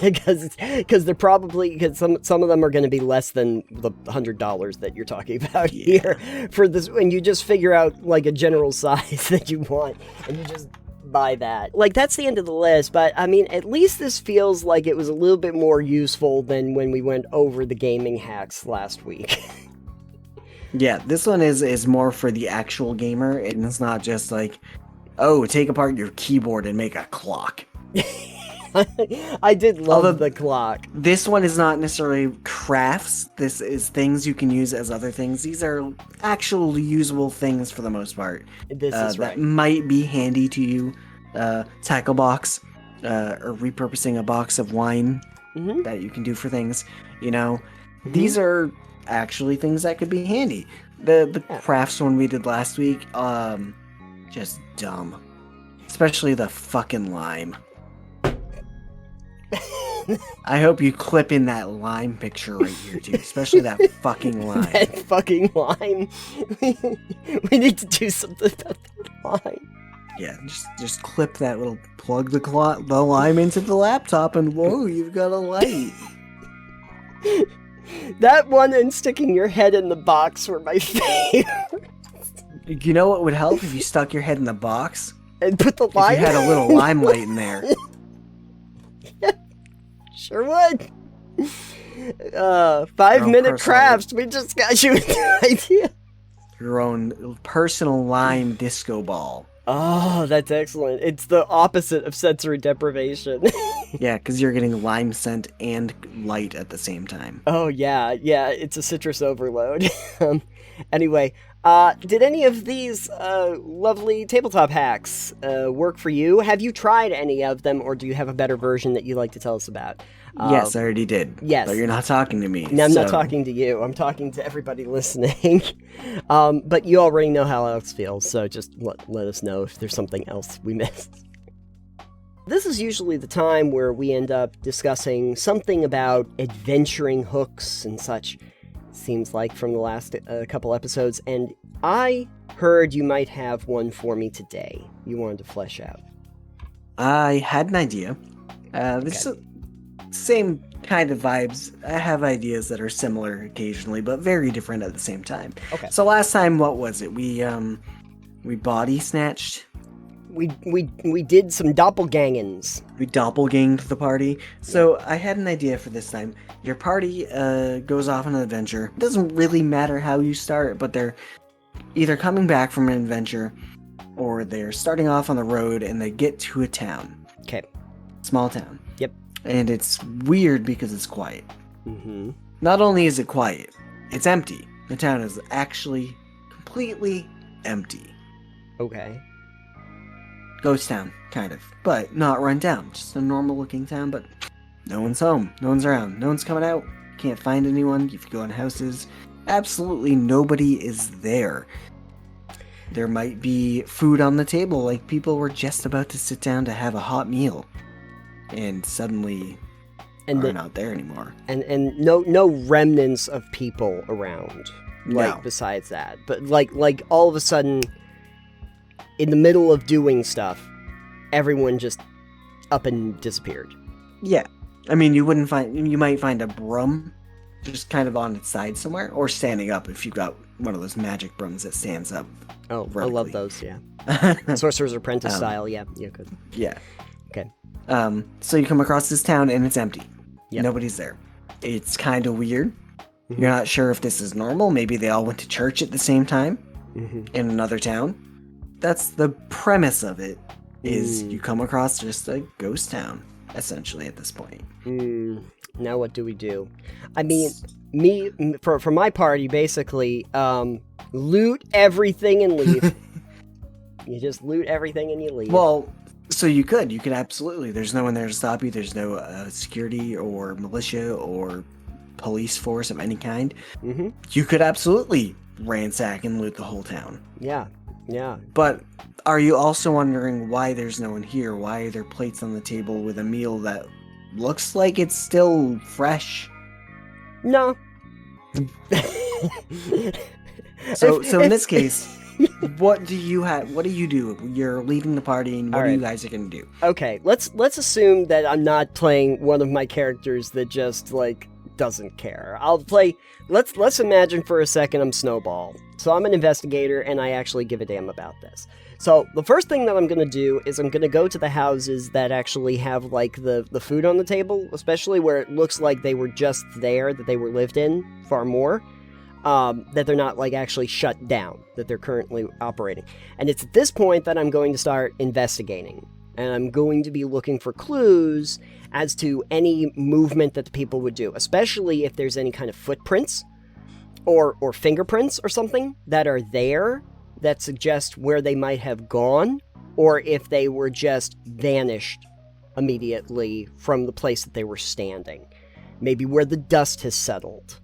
Because they're probably, because some of them are going to be less than the $100 that you're talking about here for this, and you just figure out like a general size that you want, and you just buy that. Like, that's the end of the list, but I mean, at least this feels like it was a little bit more useful than when we went over the gaming hacks last week. Yeah, this one is more for the actual gamer, and it's not just like, oh, take apart your keyboard and make a clock. I did love the clock. This one is not necessarily crafts. This is things you can use as other things. These are actually usable things for the most part. This is right. That might be handy to you. Tackle box, or repurposing a box of wine that you can do for things. These are actually things that could be handy. The crafts one we did last week, just dumb. Especially the fucking lime. I hope you clip in that lime picture right here, too. Especially that fucking lime. That fucking lime. We need to do something about that lime. Yeah, just clip that little, plug the lime into the laptop, and whoa, you've got a light. That one and sticking your head in the box were my favorite. You know what would help if you stuck your head in the box? And put the lime. If you had a little limelight in there. Sure would. 5-minute crafts. We just got you an idea. Your own personal lime disco ball. Oh, that's excellent. It's the opposite of sensory deprivation. Yeah, because you're getting lime scent and light at the same time. Oh, yeah. It's a citrus overload. Anyway, did any of these lovely tabletop hacks work for you? Have you tried any of them, or do you have a better version that you'd like to tell us about? Yes, I already did. Yes. But you're not talking to me. No, I'm not talking to you. I'm talking to everybody listening. But you already know how Alex feels, so just let us know if there's something else we missed. This is usually the time where we end up discussing something about adventuring hooks and such, seems like, from the last couple episodes, and I heard you might have one for me today you wanted to flesh out. I had an idea. This is same kind of vibes. I have ideas that are similar occasionally, but very different at the same time. Okay. So last time, what was it? We body snatched we did some doppelgangings. We doppelganged the party. So I had an idea for this time. Your party goes off on an adventure. It doesn't really matter how you start, but they're either coming back from an adventure or they're starting off on the road and they get to a town. Okay. Small town. Yep. And it's weird because it's quiet. Mm-hmm. Not only is it quiet, it's empty. The town is actually completely empty. Okay. Ghost town, kind of. But not run down. Just a normal looking town, but no one's home. No one's around. No one's coming out. Can't find anyone. If you go in houses, absolutely nobody is there. There might be food on the table, like people were just about to sit down to have a hot meal. And suddenly are not there anymore. And no remnants of people around. Like, No. besides that. But like all of a sudden, in the middle of doing stuff, everyone just up and disappeared. Yeah. I mean, you might find a broom just kind of on its side somewhere, or standing up if you've got one of those magic brooms that stands up. Oh, vertically. I love those, yeah. Sorcerer's Apprentice style, yeah, good. Yeah. Okay. So you come across this town and it's empty. Yep. Nobody's there. It's kind of weird. Mm-hmm. You're not sure if this is normal. Maybe they all went to church at the same time in another town. That's the premise of it, is you come across just a ghost town, essentially, at this point. Now what do we do? I mean, for my party, basically, loot everything and leave. You just loot everything and you leave. Well, so you could absolutely. There's no one there to stop you. There's no security or militia or police force of any kind. Mm-hmm. You could absolutely ransack and loot the whole town. Yeah. But are you also wondering why there's no one here? Why are there plates on the table with a meal that looks like it's still fresh? No. So in this case, what do you do? You're leaving the party, and what are you guys going to do? Okay, let's assume that I'm not playing one of my characters that just doesn't care. I'll play. Let's imagine for a second I'm Snowball. So I'm an investigator, and I actually give a damn about this. So the first thing that I'm going to do is I'm going to go to the houses that actually have the food on the table, especially where it looks like they were just there, that they were lived in far more. That they're not actually shut down, that they're currently operating. And it's at this point that I'm going to start investigating. And I'm going to be looking for clues as to any movement that the people would do, especially if there's any kind of footprints or fingerprints or something that are there that suggest where they might have gone, or if they were just vanished immediately from the place that they were standing. Maybe where the dust has settled.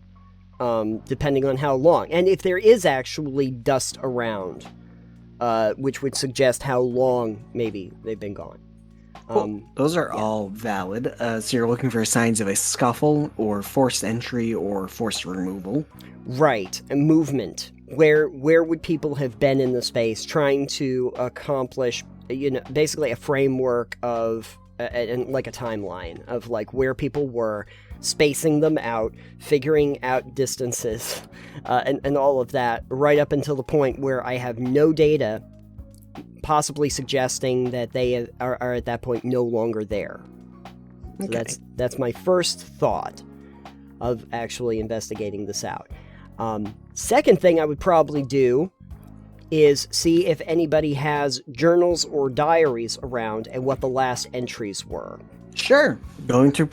Depending on how long. And if there is actually dust around, which would suggest how long maybe they've been gone. Cool. Those are all valid. So you're looking for signs of a scuffle, or forced entry, or forced removal. Right. And movement. Where would people have been in the space trying to accomplish, basically a framework of, and a timeline of where people were, spacing them out, figuring out distances, and all of that, right up until the point where I have no data, possibly suggesting that they are at that point no longer there. Okay. So that's my first thought of actually investigating this out. Second thing I would probably do is see if anybody has journals or diaries around and what the last entries were. Sure, going through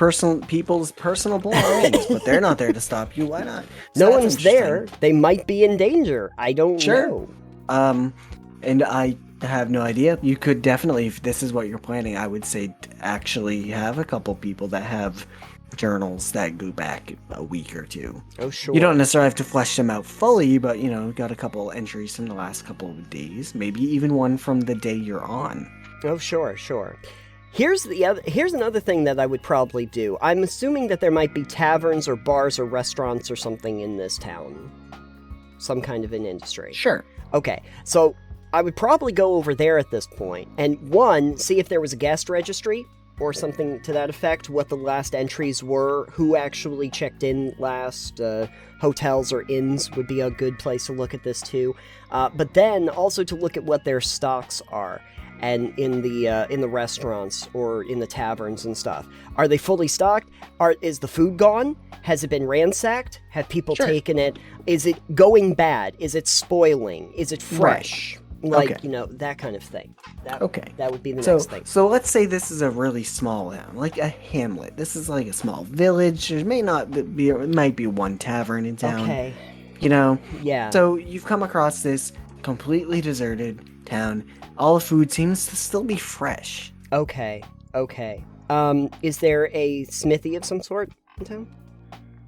people's personal belongings, but they're not there to stop you. Why not? So no one's there. They might be in danger. I don't know. And I have no idea. You could definitely, if this is what you're planning, I would say actually have a couple people that have journals that go back a week or two. Oh, sure. You don't necessarily have to flesh them out fully, but got a couple entries from the last couple of days, maybe even one from the day you're on. Oh, sure. Here's another thing that I would probably do. I'm assuming that there might be taverns or bars or restaurants or something in this town. Some kind of an industry. Sure. Okay, so I would probably go over there at this point and, one, see if there was a guest registry or something to that effect, what the last entries were, who actually checked in last. Hotels or inns would be a good place to look at this too. But then also to look at what their stocks are. And in the restaurants or in the taverns and stuff, are they fully stocked? Is the food gone? Has it been ransacked? Have people taken it? Is it going bad? Is it spoiling? Is it fresh? Right. Like, that kind of thing. That would be the next thing. So let's say this is a really small town, like a hamlet. This is like a small village. There might be one tavern in town. Okay. Yeah. So you've come across this completely deserted town. All the food seems to still be fresh. Okay. Is there a smithy of some sort in town?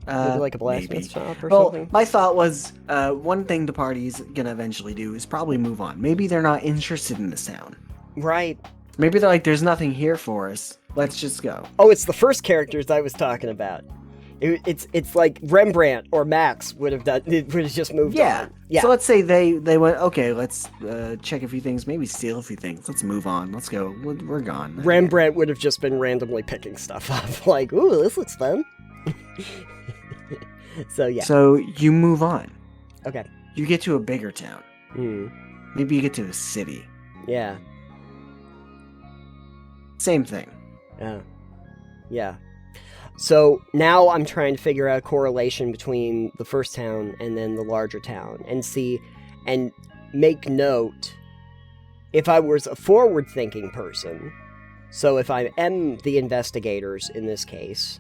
Maybe like a blacksmith shop or something? My thought was, one thing the party's gonna eventually do is probably move on. Maybe they're not interested in this town. Right. Maybe they're like, there's nothing here for us. Let's just go. Oh, it's the first characters I was talking about. It's like Rembrandt or Max would have just moved on. Yeah. So let's say they went, okay, let's check a few things, maybe steal a few things. Let's move on. Let's go. We're gone. Rembrandt would have just been randomly picking stuff up. Like, ooh, this looks fun. So, yeah. So you move on. Okay. You get to a bigger town. Maybe you get to a city. Yeah. Same thing. Yeah. So now I'm trying to figure out a correlation between the first town and then the larger town and make note if I was a forward-thinking person. So if I am the investigators in this case,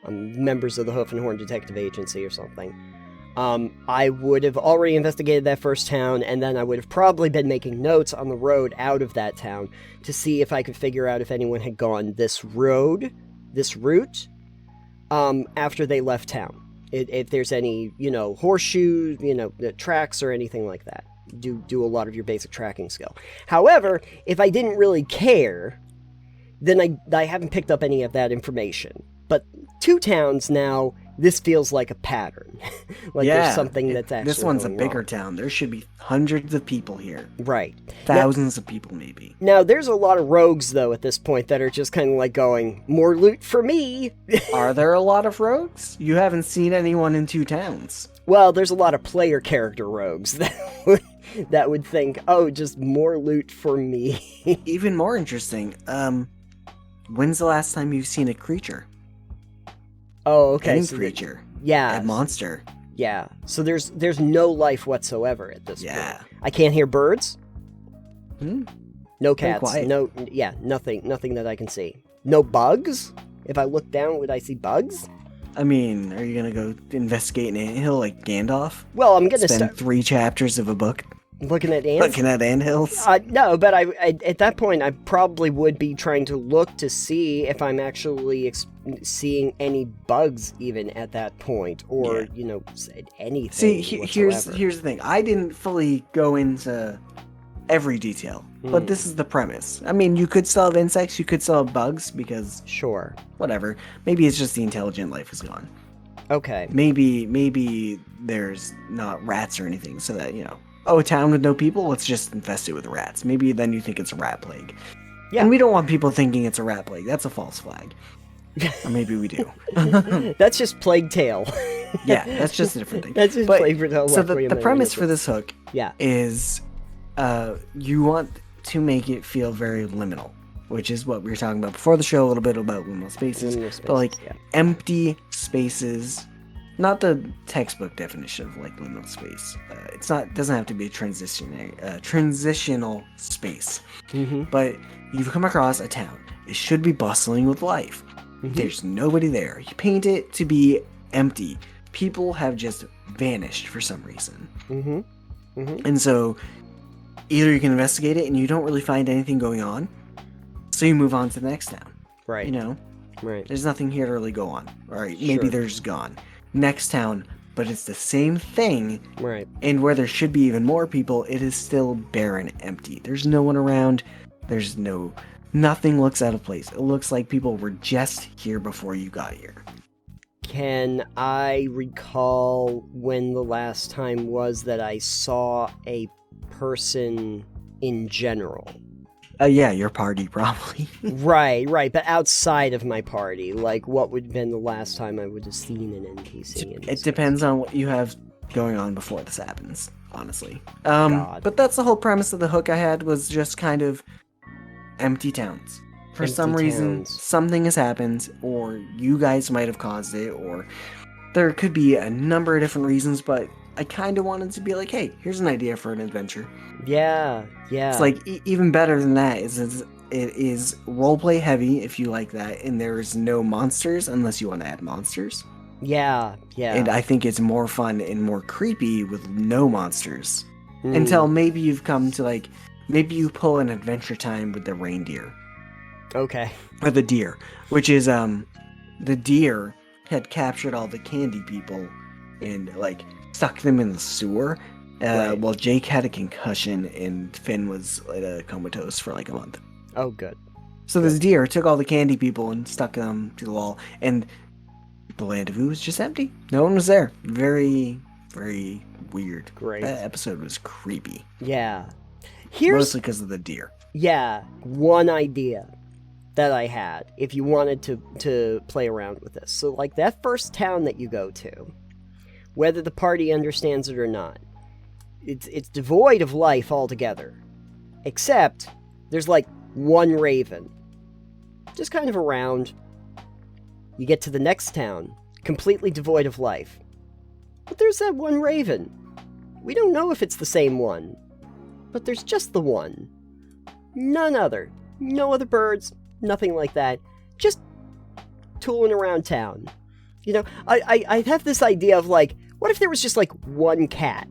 members of the Hoof and Horn Detective Agency or something, I would have already investigated that first town, and then I would have probably been making notes on the road out of that town to see if I could figure out if anyone had gone this route, after they left town. If there's any, horseshoes, tracks or anything like that. Do a lot of your basic tracking skill. However, if I didn't really care, then I haven't picked up any of that information. But 2 towns now, this feels like a pattern. There's something that's actually this one's a going bigger on. Town. There should be hundreds of people here. Right. Thousands of people, maybe. Now, there's a lot of rogues, though, at this point that are just kind of like going, more loot for me. Are there a lot of rogues? You haven't seen anyone in 2 towns. Well, there's a lot of player character rogues that would think, oh, just more loot for me. Even more interesting, when's the last time you've seen a creature? Oh, okay. Any creature. Yeah. A monster. Yeah. So there's no life whatsoever at this point. I can't hear birds. No cats. No. Yeah. Nothing that I can see. No bugs. If I look down, would I see bugs? I mean, are you gonna go investigate an anthill like Gandalf? Well, I'm gonna spend 3 chapters of a book looking at ants. Looking at anthills. No, but I at that point I probably would be trying to look to see if I'm actually seeing any bugs even at that point, or anything. See, here's the thing. I didn't fully go into every detail, but this is the premise. I mean, you could still have insects, you could still have bugs, because whatever. Maybe it's just the intelligent life is gone. Okay. Maybe there's not rats or anything, so that a town with no people, let's just infest it with rats. Maybe then you think it's a rat plague. Yeah. And we don't want people thinking it's a rat plague. That's a false flag. Or maybe we do. That's just Plague Tale. Yeah, that's just a different thing. That's just Plague Tale. So the premise for this hook is you want to make it feel very liminal, which is what we were talking about before the show, a little bit about liminal spaces. But empty spaces. Not the textbook definition of liminal space. Doesn't have to be a transitional space. But you've come across a town. It should be bustling with life. There's nobody there. You paint it to be empty. People have just vanished for some reason. And so either you can investigate it and you don't really find anything going on, so you move on to the next town. Right. Right. There's nothing here to really go on. All right, maybe they're just gone. Next town, but it's the same thing. Right. And where there should be even more people, it is still barren, empty. There's no one around. Nothing looks out of place. It looks like people were just here before you got here. Can I recall when the last time was that I saw a person in general Yeah, your party probably. Right, but outside of my party, like what would have been the last time I would have seen an NPC in this It depends on what you have going on before this happens, honestly. God. But that's the whole premise of the hook I had, was just kind of empty towns. For Empty some reason, towns. something has happened, or you guys might have caused it, or there could be a number of different reasons, but I kind of wanted to be like, hey, here's an idea for an adventure. Yeah. It's like, even better than that is it is roleplay heavy, if you like that, and there's no monsters unless you want to add monsters. Yeah. And I think it's more fun and more creepy with no monsters. Mm. Until maybe you've come to, like, maybe you pull an Adventure Time with the reindeer. Okay. Or the deer. Which is, the deer had captured all the candy people and, like, stuck them in the sewer. Right. While Jake had a concussion and Finn was comatose for like a month. Oh, good. So this deer took all the candy people and stuck them to the wall, and the Land of Ooh was just empty. No one was there. Very, very weird. Great. That episode was creepy. Yeah. Mostly because of the deer. Yeah, one idea that I had, if you wanted to play around with this. So, like, that first town that you go to, whether the party understands it or not, it's devoid of life altogether. Except, there's, like, one raven. Just kind of around. You get to the next town, completely devoid of life. But there's that one raven. We don't know if it's the same one. But there's just the one. None other. No other birds. Nothing like that. Just tooling around town. You know, I have this idea of, like, what if there was just, like, one cat?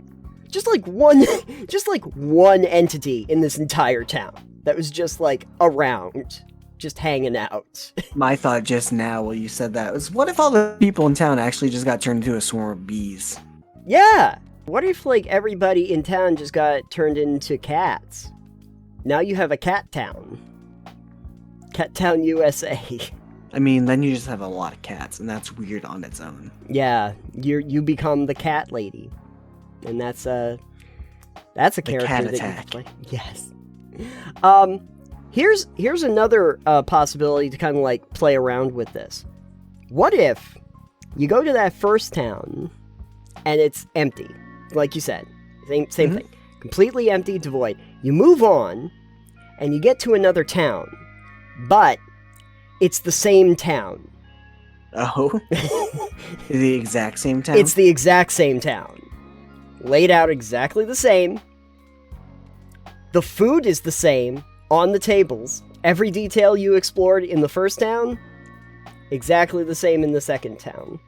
Just like one entity in this entire town that was just, like, around, just hanging out. My thought just now while you said that was, what if all the people in town actually just got turned into a swarm of bees? Yeah! What if, like, everybody in town just got turned into cats? Now you have a cat town. Cat Town, USA. I mean, then you just have a lot of cats, and that's weird on its own. Yeah, you become the cat lady. And that's a character cat that attack. you can play. Yes. Here's another possibility to kind of like play around with this. What if you go to that first town and it's empty, like you said, same thing, completely empty, devoid. You move on and you get to another town, but it's the same town. Oh, the exact same town. It's the exact same town. Laid out exactly the same. The food is the same on the tables. Every detail you explored in the first town, exactly the same in the second town.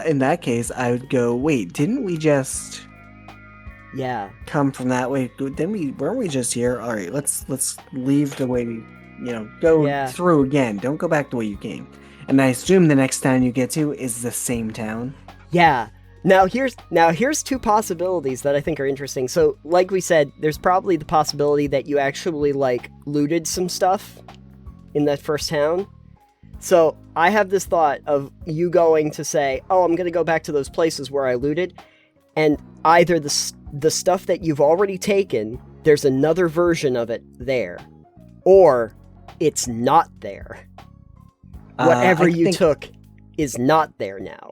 In that case, I would go, wait, didn't we just come from that way? Weren't we just here? All right, let's leave the way we, go through again. Don't go back the way you came. And I assume the next town you get to is the same town. Yeah. Now here's two possibilities that I think are interesting. So, like we said, there's probably the possibility that you actually, like, looted some stuff in that first town. So, I have this thought of you going to say, oh, I'm going to go back to those places where I looted, and either the stuff that you've already taken, there's another version of it there, or it's not there. Whatever you took is not there now.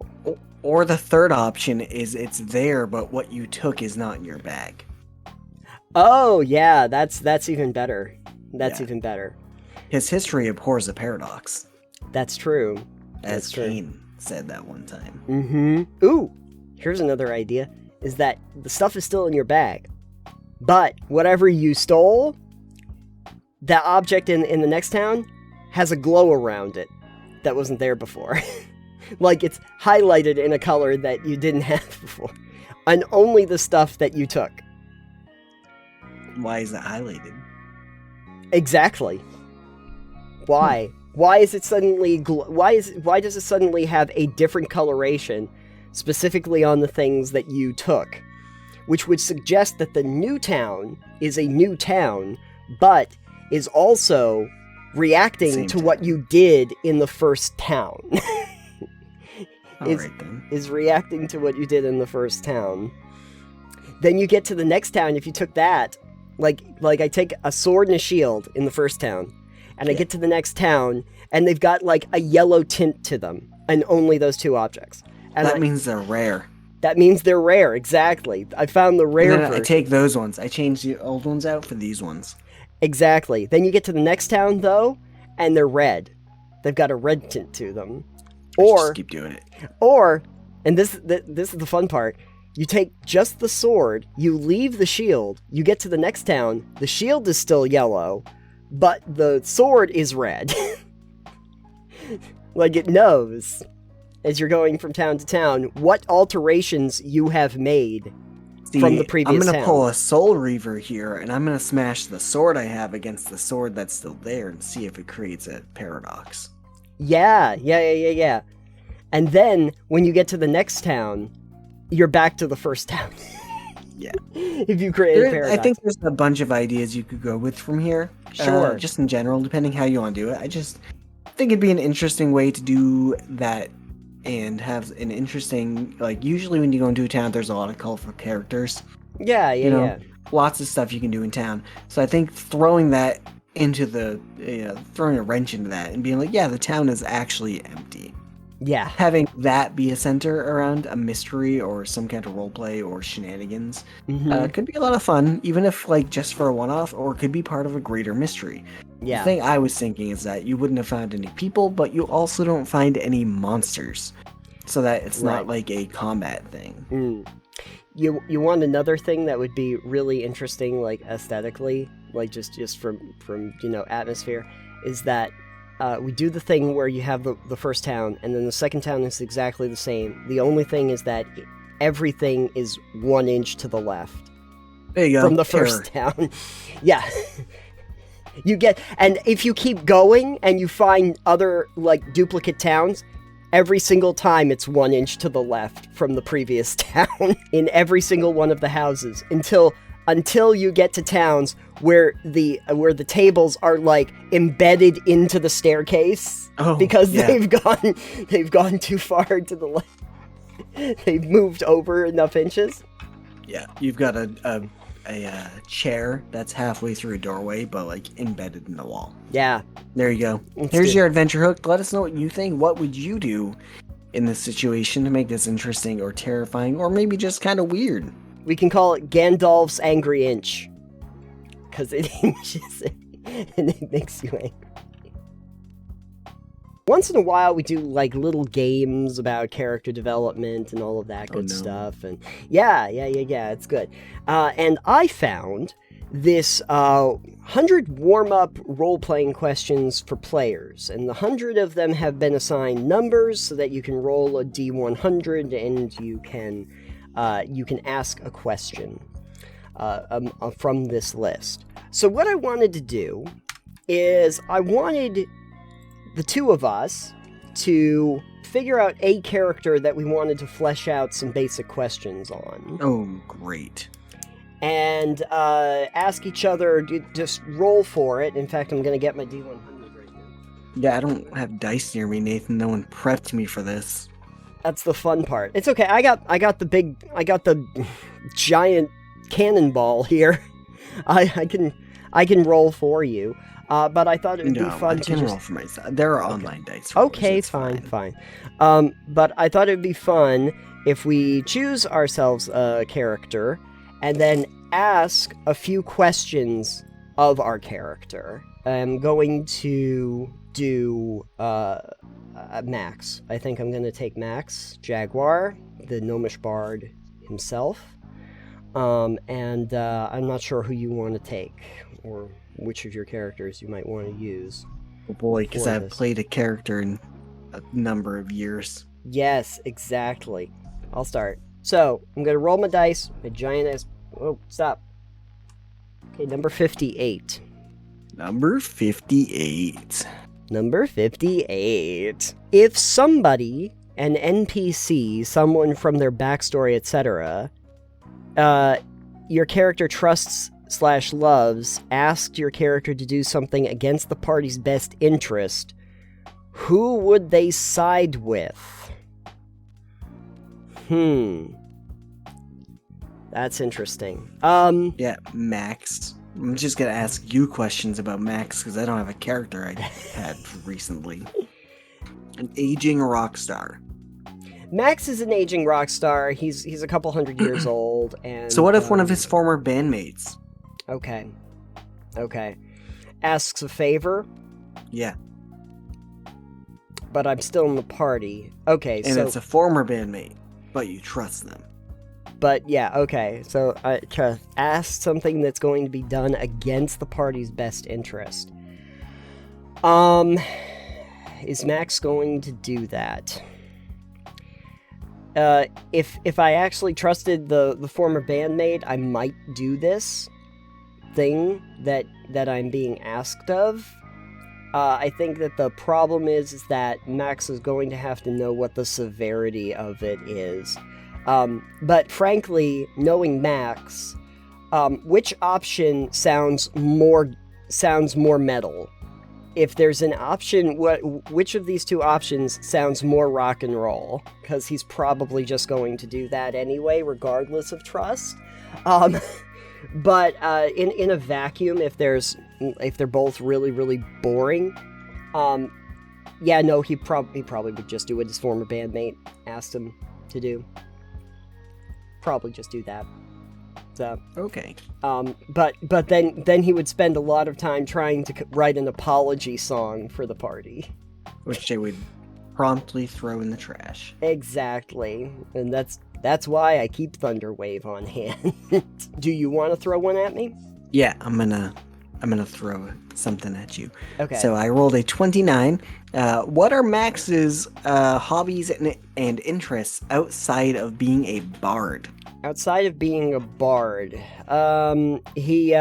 Or the third option is it's there, but what you took is not in your bag. Oh, yeah, that's even better. That's even better. His history abhors a paradox. That's true. As Cain said that one time. Mm-hmm. Ooh, here's another idea, is that the stuff is still in your bag, but whatever you stole, that object in the next town has a glow around it that wasn't there before. Like, it's highlighted in a color that you didn't have before. And only the stuff that you took. Why is that highlighted? Exactly. Why? Why is it suddenly... Why does it suddenly have a different coloration, specifically on the things that you took? Which would suggest that the new town is a new town, but is also reacting to what you did in the first town. Is reacting to what you did in the first town. Then you get to the next town, if you took that, Like I take a sword and a shield in the first town, and I get to the next town, and they've got like a yellow tint to them, and only those two objects. And That means they're rare. That means they're rare, exactly. I found the rare And then version. I take those ones. I change the old ones out for these ones. Exactly. Then you get to the next town, though, and they're red. They've got a red tint to them. Or just keep doing it. Or, and this is the fun part, you take just the sword, you leave the shield, you get to the next town, the shield is still yellow, but the sword is red. Like it knows, as you're going from town to town, what alterations you have made from the previous I'm going town. to pull a Soul Reaver here, and I'm going to smash the sword I have against the sword that's still there and see if it creates a paradox. Yeah. And then, when you get to the next town, you're back to the first town. Yeah. If you create a paradox. I think there's a bunch of ideas you could go with from here. Sure. Just in general, depending how you want to do it. I just think it'd be an interesting way to do that and have an interesting, like, usually when you go into a town, there's a lot of colorful characters. Yeah. Lots of stuff you can do in town. So I think throwing that into throwing a wrench into that and being like, yeah, the town is actually empty. Yeah. Having that be a center around a mystery or some kind of roleplay or shenanigans could be a lot of fun, even if like just for a one-off, or could be part of a greater mystery. Yeah. The thing I was thinking is that you wouldn't have found any people, but you also don't find any monsters, so that it's not like a combat thing. You want another thing that would be really interesting, like aesthetically, like just from atmosphere, is that we do the thing where you have the first town, and then the second town is exactly the same. The only thing is that everything is 1 inch to the left. There you go. From the first town. Yeah. You get, and if you keep going and you find other like duplicate towns, every single time it's 1 inch to the left from the previous town in every single one of the houses until you get to towns where the tables are like embedded into the staircase because they've gone too far to the left. They've moved over enough inches. Yeah, you've got a chair that's halfway through a doorway, but like embedded in the wall. Yeah. There you go. Here's your adventure hook. Let us know what you think. What would you do in this situation to make this interesting or terrifying, or maybe just kind of weird? We can call it Gandalf's Angry Inch, because it inches and it makes you angry. Once in a while, we do like little games about character development and all of that good stuff. And yeah, it's good. And I found this 100 warm-up role-playing questions for players, and the 100 of them have been assigned numbers so that you can roll a D100 and you can ask a question from this list. So what I wanted to do is I wanted the two of us to figure out a character that we wanted to flesh out some basic questions on. Oh, great. And ask each other, just roll for it. In fact, I'm going to get my D100 right now. Yeah, I don't have dice near me, Nathan. No one prepped me for this. That's the fun part. It's okay. I got the giant cannonball here. I can roll for you. But I thought it would be fun to roll for myself. There are online dice. Okay, fine. But I thought it would be fun if we choose ourselves a character and then ask a few questions of our character. I'm going to do Max. I think I'm going to take Max Jaguar, the gnomish bard himself. And I'm not sure who you want to take, or which of your characters you might want to use. Oh boy, because I've played a character in a number of years. Yes, exactly. I'll start. So, I'm going to roll my dice, my giant ass... Oh, stop. Okay, number 58. Number 58. Number 58. If somebody, an NPC, someone from their backstory, etc., your character trusts/loves, asked your character to do something against the party's best interest, who would they side with? That's interesting. Yeah, Max. I'm just gonna ask you questions about Max because I don't have a character I had recently. An aging rock star. Max is an aging rock star. He's a couple hundred years old, and So what if one of his former bandmates? Okay. Asks a favor, Yeah, but I'm still in the party. Okay, and so it's a former bandmate, but you trust them. but yeah, okay. So to ask something that's going to be done against the party's best interest. Is Max going to do that? If I actually trusted the former bandmate, I might do this thing that I'm being asked of. I think that the problem is that Max is going to have to know what the severity of it is. But frankly, knowing Max, which option sounds more metal? If there's an option, which of these two options sounds more rock and roll? Because he's probably just going to do that anyway, regardless of trust. But in a vacuum, if they're both really, really boring, yeah, no, he probably would just do what his former bandmate asked him to do. Probably just do that. So, Okay. but then he would spend a lot of time trying to write an apology song for the party. Which they would promptly throw in the trash. Exactly, and that's why I keep Thunderwave on hand. Do you want to throw one at me? Yeah, I'm gonna throw something at you. Okay. So I rolled a 29. What are Max's hobbies and interests outside of being a bard? Outside of being a bard, he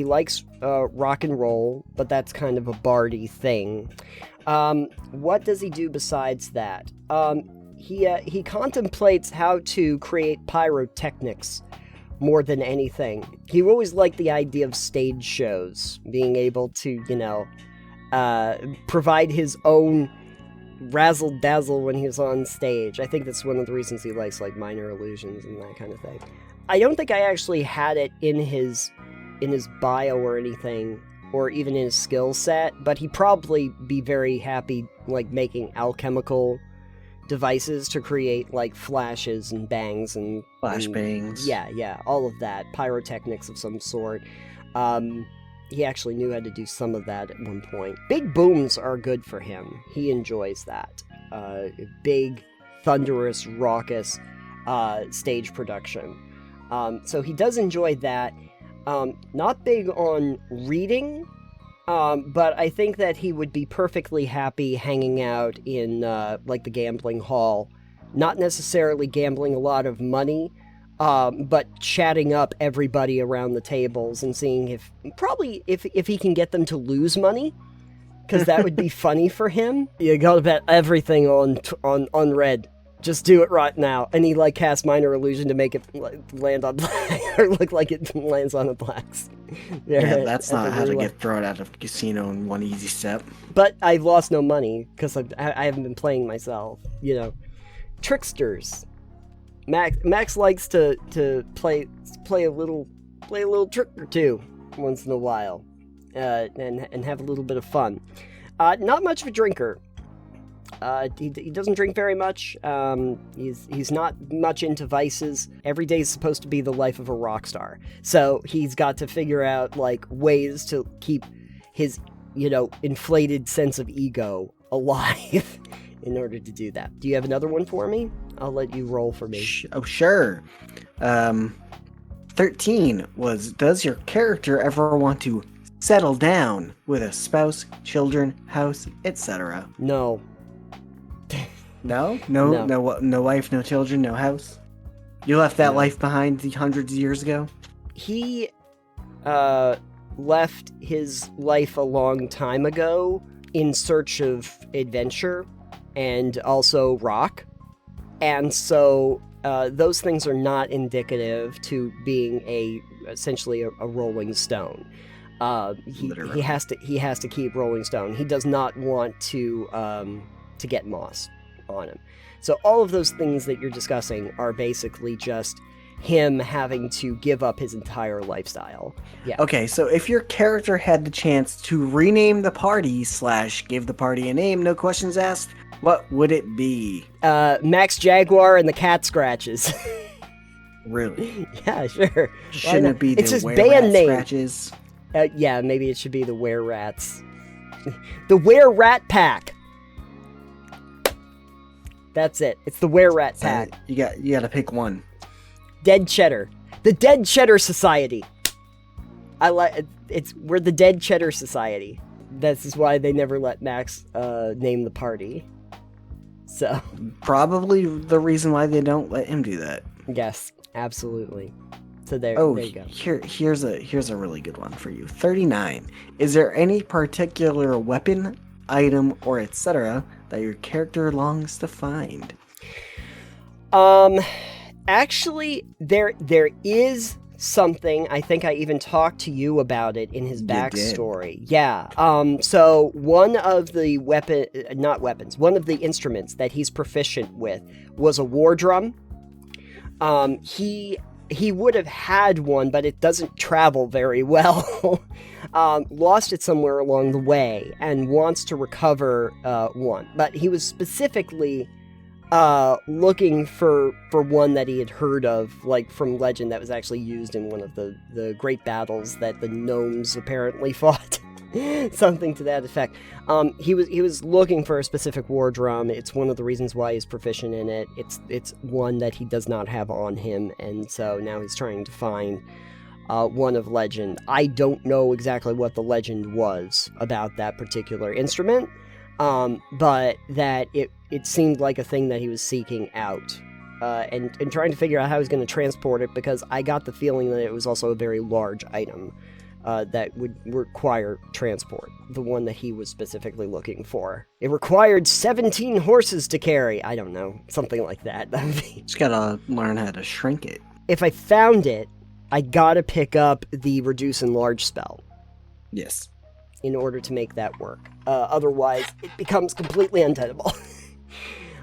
likes rock and roll, but that's kind of a bardy thing. What does he do besides that? He contemplates how to create pyrotechnics more than anything. He always liked the idea of stage shows, being able to, provide his own razzle-dazzle when he was on stage. I think that's one of the reasons he likes, like, minor illusions and that kind of thing. I don't think I actually had it in his bio or anything, or even in his skill set, but he'd probably be very happy, like, making alchemical devices to create, like, flashes and bangs and... Flashbangs. Yeah, all of that. Pyrotechnics of some sort. He actually knew how to do some of that at one point. Big booms are good for him. He enjoys that. Big, thunderous, raucous stage production. So he does enjoy that. Not big on reading, but I think that he would be perfectly happy hanging out in, like, the gambling hall. Not necessarily gambling a lot of money, but chatting up everybody around the tables and seeing if he can get them to lose money, because that would be funny for him. You gotta bet everything on red. Just do it right now. And he, like, casts minor illusion to make it land on black, or look like it lands on the blacks. Yeah, that's not how to get thrown out of casino in one easy step. But I've lost no money because I haven't been playing myself. Tricksters. Max likes to play a little trick or two once in a while, and have a little bit of fun. Not much of a drinker. He doesn't drink very much. He's not much into vices. Every day is supposed to be the life of a rock star, so he's got to figure out, like, ways to keep his inflated sense of ego alive in order to do that. Do you have another one for me? I'll let you roll for me. Oh, sure. 13 was, does your character ever want to settle down with a spouse, children, house, etc.? No. No? No wife, no children, no house? You left that life behind hundreds of years ago? He left his life a long time ago in search of adventure and also rock. And so those things are not indicative to being essentially a rolling stone. He has to keep rolling stone. He does not want to get moss on him. So all of those things that you're discussing are basically just him having to give up his entire lifestyle. Yeah. Okay, so if your character had the chance to rename the party / give the party a name, no questions asked, what would it be? Max Jaguar and the cat scratches. Really? Yeah, sure. Shouldn't it be it's the his Were band Rat name. Scratches? Yeah, maybe it should be the Were Rats. The Were Rat Pack. That's it. It's the Were Rat Pack. You got to pick one. Dead Cheddar. The Dead Cheddar Society. We're the Dead Cheddar Society. This is why they never let Max name the party. So Probably the reason why they don't let him do that. yes, absolutely. So there you go. Here's a really good one for you. 39. Is there any particular weapon, item, or etc. that your character longs to find? Actually, there is something. I think I even talked to you about it in his backstory. Yeah. So one of the one of the instruments that he's proficient with was a war drum. He would have had one, but it doesn't travel very well. Lost it somewhere along the way and wants to recover one. But he was specifically looking for one that he had heard of, like from legend, that was actually used in one of the great battles that the gnomes apparently fought. Something to that effect. He was looking for a specific war drum. It's one of the reasons why he's proficient in it. It's one that he does not have on him, and so now he's trying to find one of legend. I don't know exactly what the legend was about that particular instrument, but that it seemed like a thing that he was seeking out, and trying to figure out how he's going to transport it, because I got the feeling that it was also a very large item. That would require transport, the one that he was specifically looking for. It required 17 horses to carry. I don't know, something like that. Just gotta learn how to shrink it. If I found it, I gotta pick up the reduce and large spell. Yes. In order to make that work. Otherwise, it becomes completely untenable.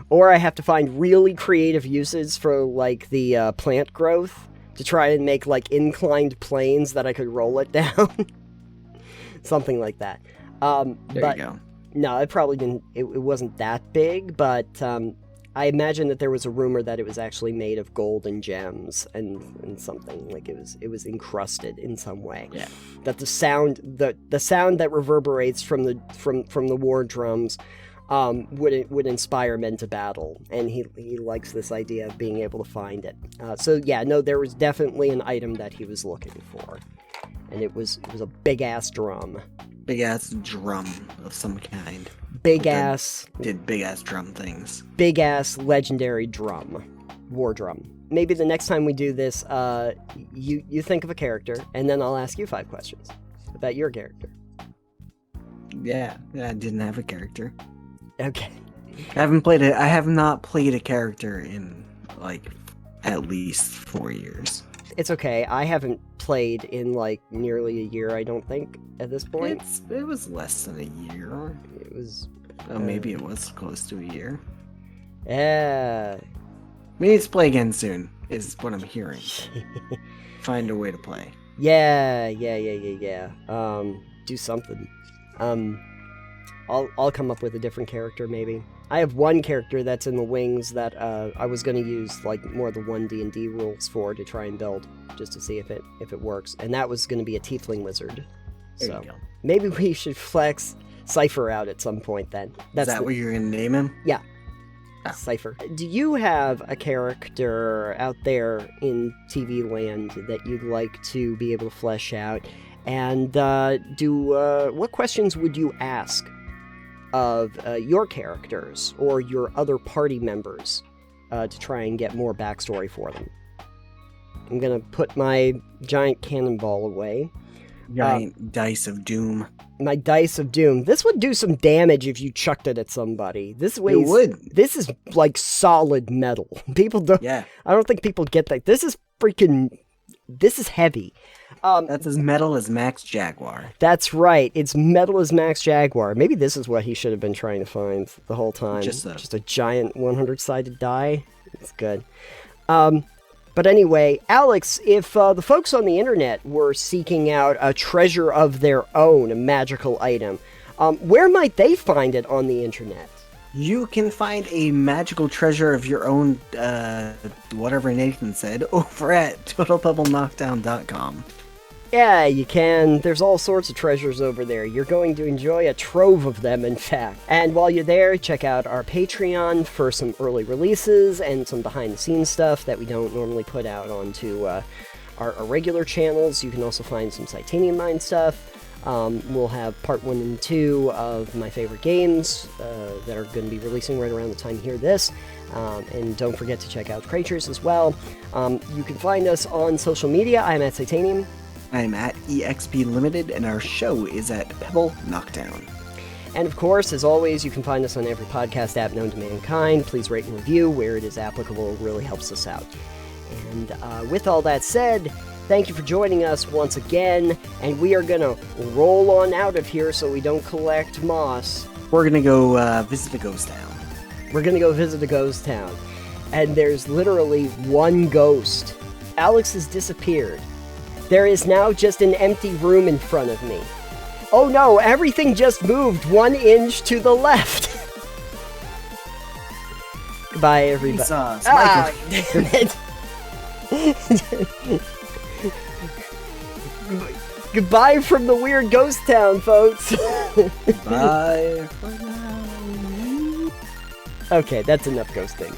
Or I have to find really creative uses for, like, the plant growth, to try and make, like, inclined planes that I could roll it down. Something like that. There you go. No, it probably didn't. It wasn't that big, but I imagine that there was a rumor that it was actually made of gold and gems and something, like it was encrusted in some way. Yeah. That the sound that reverberates from the war drums would inspire men to battle, and he likes this idea of being able to find it. So yeah, no, there was definitely an item that he was looking for, and it was a big ass drum. Big ass drum of some kind. Big ass drum things. Big ass legendary drum, war drum. Maybe the next time we do this, you think of a character, and then I'll ask you 5 questions about your character. Yeah, I didn't have a character. Okay. I have not played a character in, like, at least 4 years. It's okay. I haven't played in, like, nearly a year, I don't think, at this point. It was less than a year. It was... Oh, maybe it was close to a year. Yeah. We need to play again soon, is what I'm hearing. Find a way to play. Yeah. Do something. I'll come up with a different character, maybe. I have one character that's in the wings that I was going to use, like, more of the 1D&D rules for to try and build, just to see if it works. And that was going to be a tiefling wizard. There So you go. maybe we should flex Cypher out at some point then. Is that what you're going to name him? Yeah. Ah. Cypher. Do you have a character out there in TV land that you'd like to be able to flesh out? And what questions would you ask of your characters or your other party members to try and get more backstory for them? I'm gonna put my giant cannonball away. Giant dice of doom. My dice of doom. This would do some damage if you chucked it at somebody. This weighs. It would. This is like solid metal. People don't. Yeah. I don't think people get that. This is freaking. This is heavy. That's as metal as Max Jaguar. That's right. It's metal as Max Jaguar. Maybe this is what he should have been trying to find the whole time. Just a giant 100-sided die. It's good. But But anyway, Alex, if the folks on the internet were seeking out a treasure of their own, a magical item, where might they find it on the internet? You can find a magical treasure of your own, whatever Nathan said, over at totalpebbleknockdown.com. Yeah, you can. There's all sorts of treasures over there. You're going to enjoy a trove of them, in fact. And while you're there, check out our Patreon for some early releases and some behind-the-scenes stuff that we don't normally put out onto our regular channels. You can also find some Titanium Mine stuff. We'll have part 1 and 2 of my favorite games that are going to be releasing right around the time you hear this. And don't forget to check out Creatures as well. You can find us on social media. I'm at Titanium. I'm at EXP Limited, and our show is at Pebble Knockdown. And of course, as always, you can find us on every podcast app known to mankind. Please rate and review where it is applicable. It really helps us out. And with all that said, thank you for joining us once again, and we are going to roll on out of here so we don't collect moss. We're going to go visit a ghost town. We're going to go visit a ghost town, and there's literally one ghost. Alex has disappeared. There is now just an empty room in front of me. Oh no, everything just moved 1 inch to the left. Goodbye, everybody. Damn it. Goodbye from the weird ghost town, folks. Bye for now. Okay, that's enough ghosting.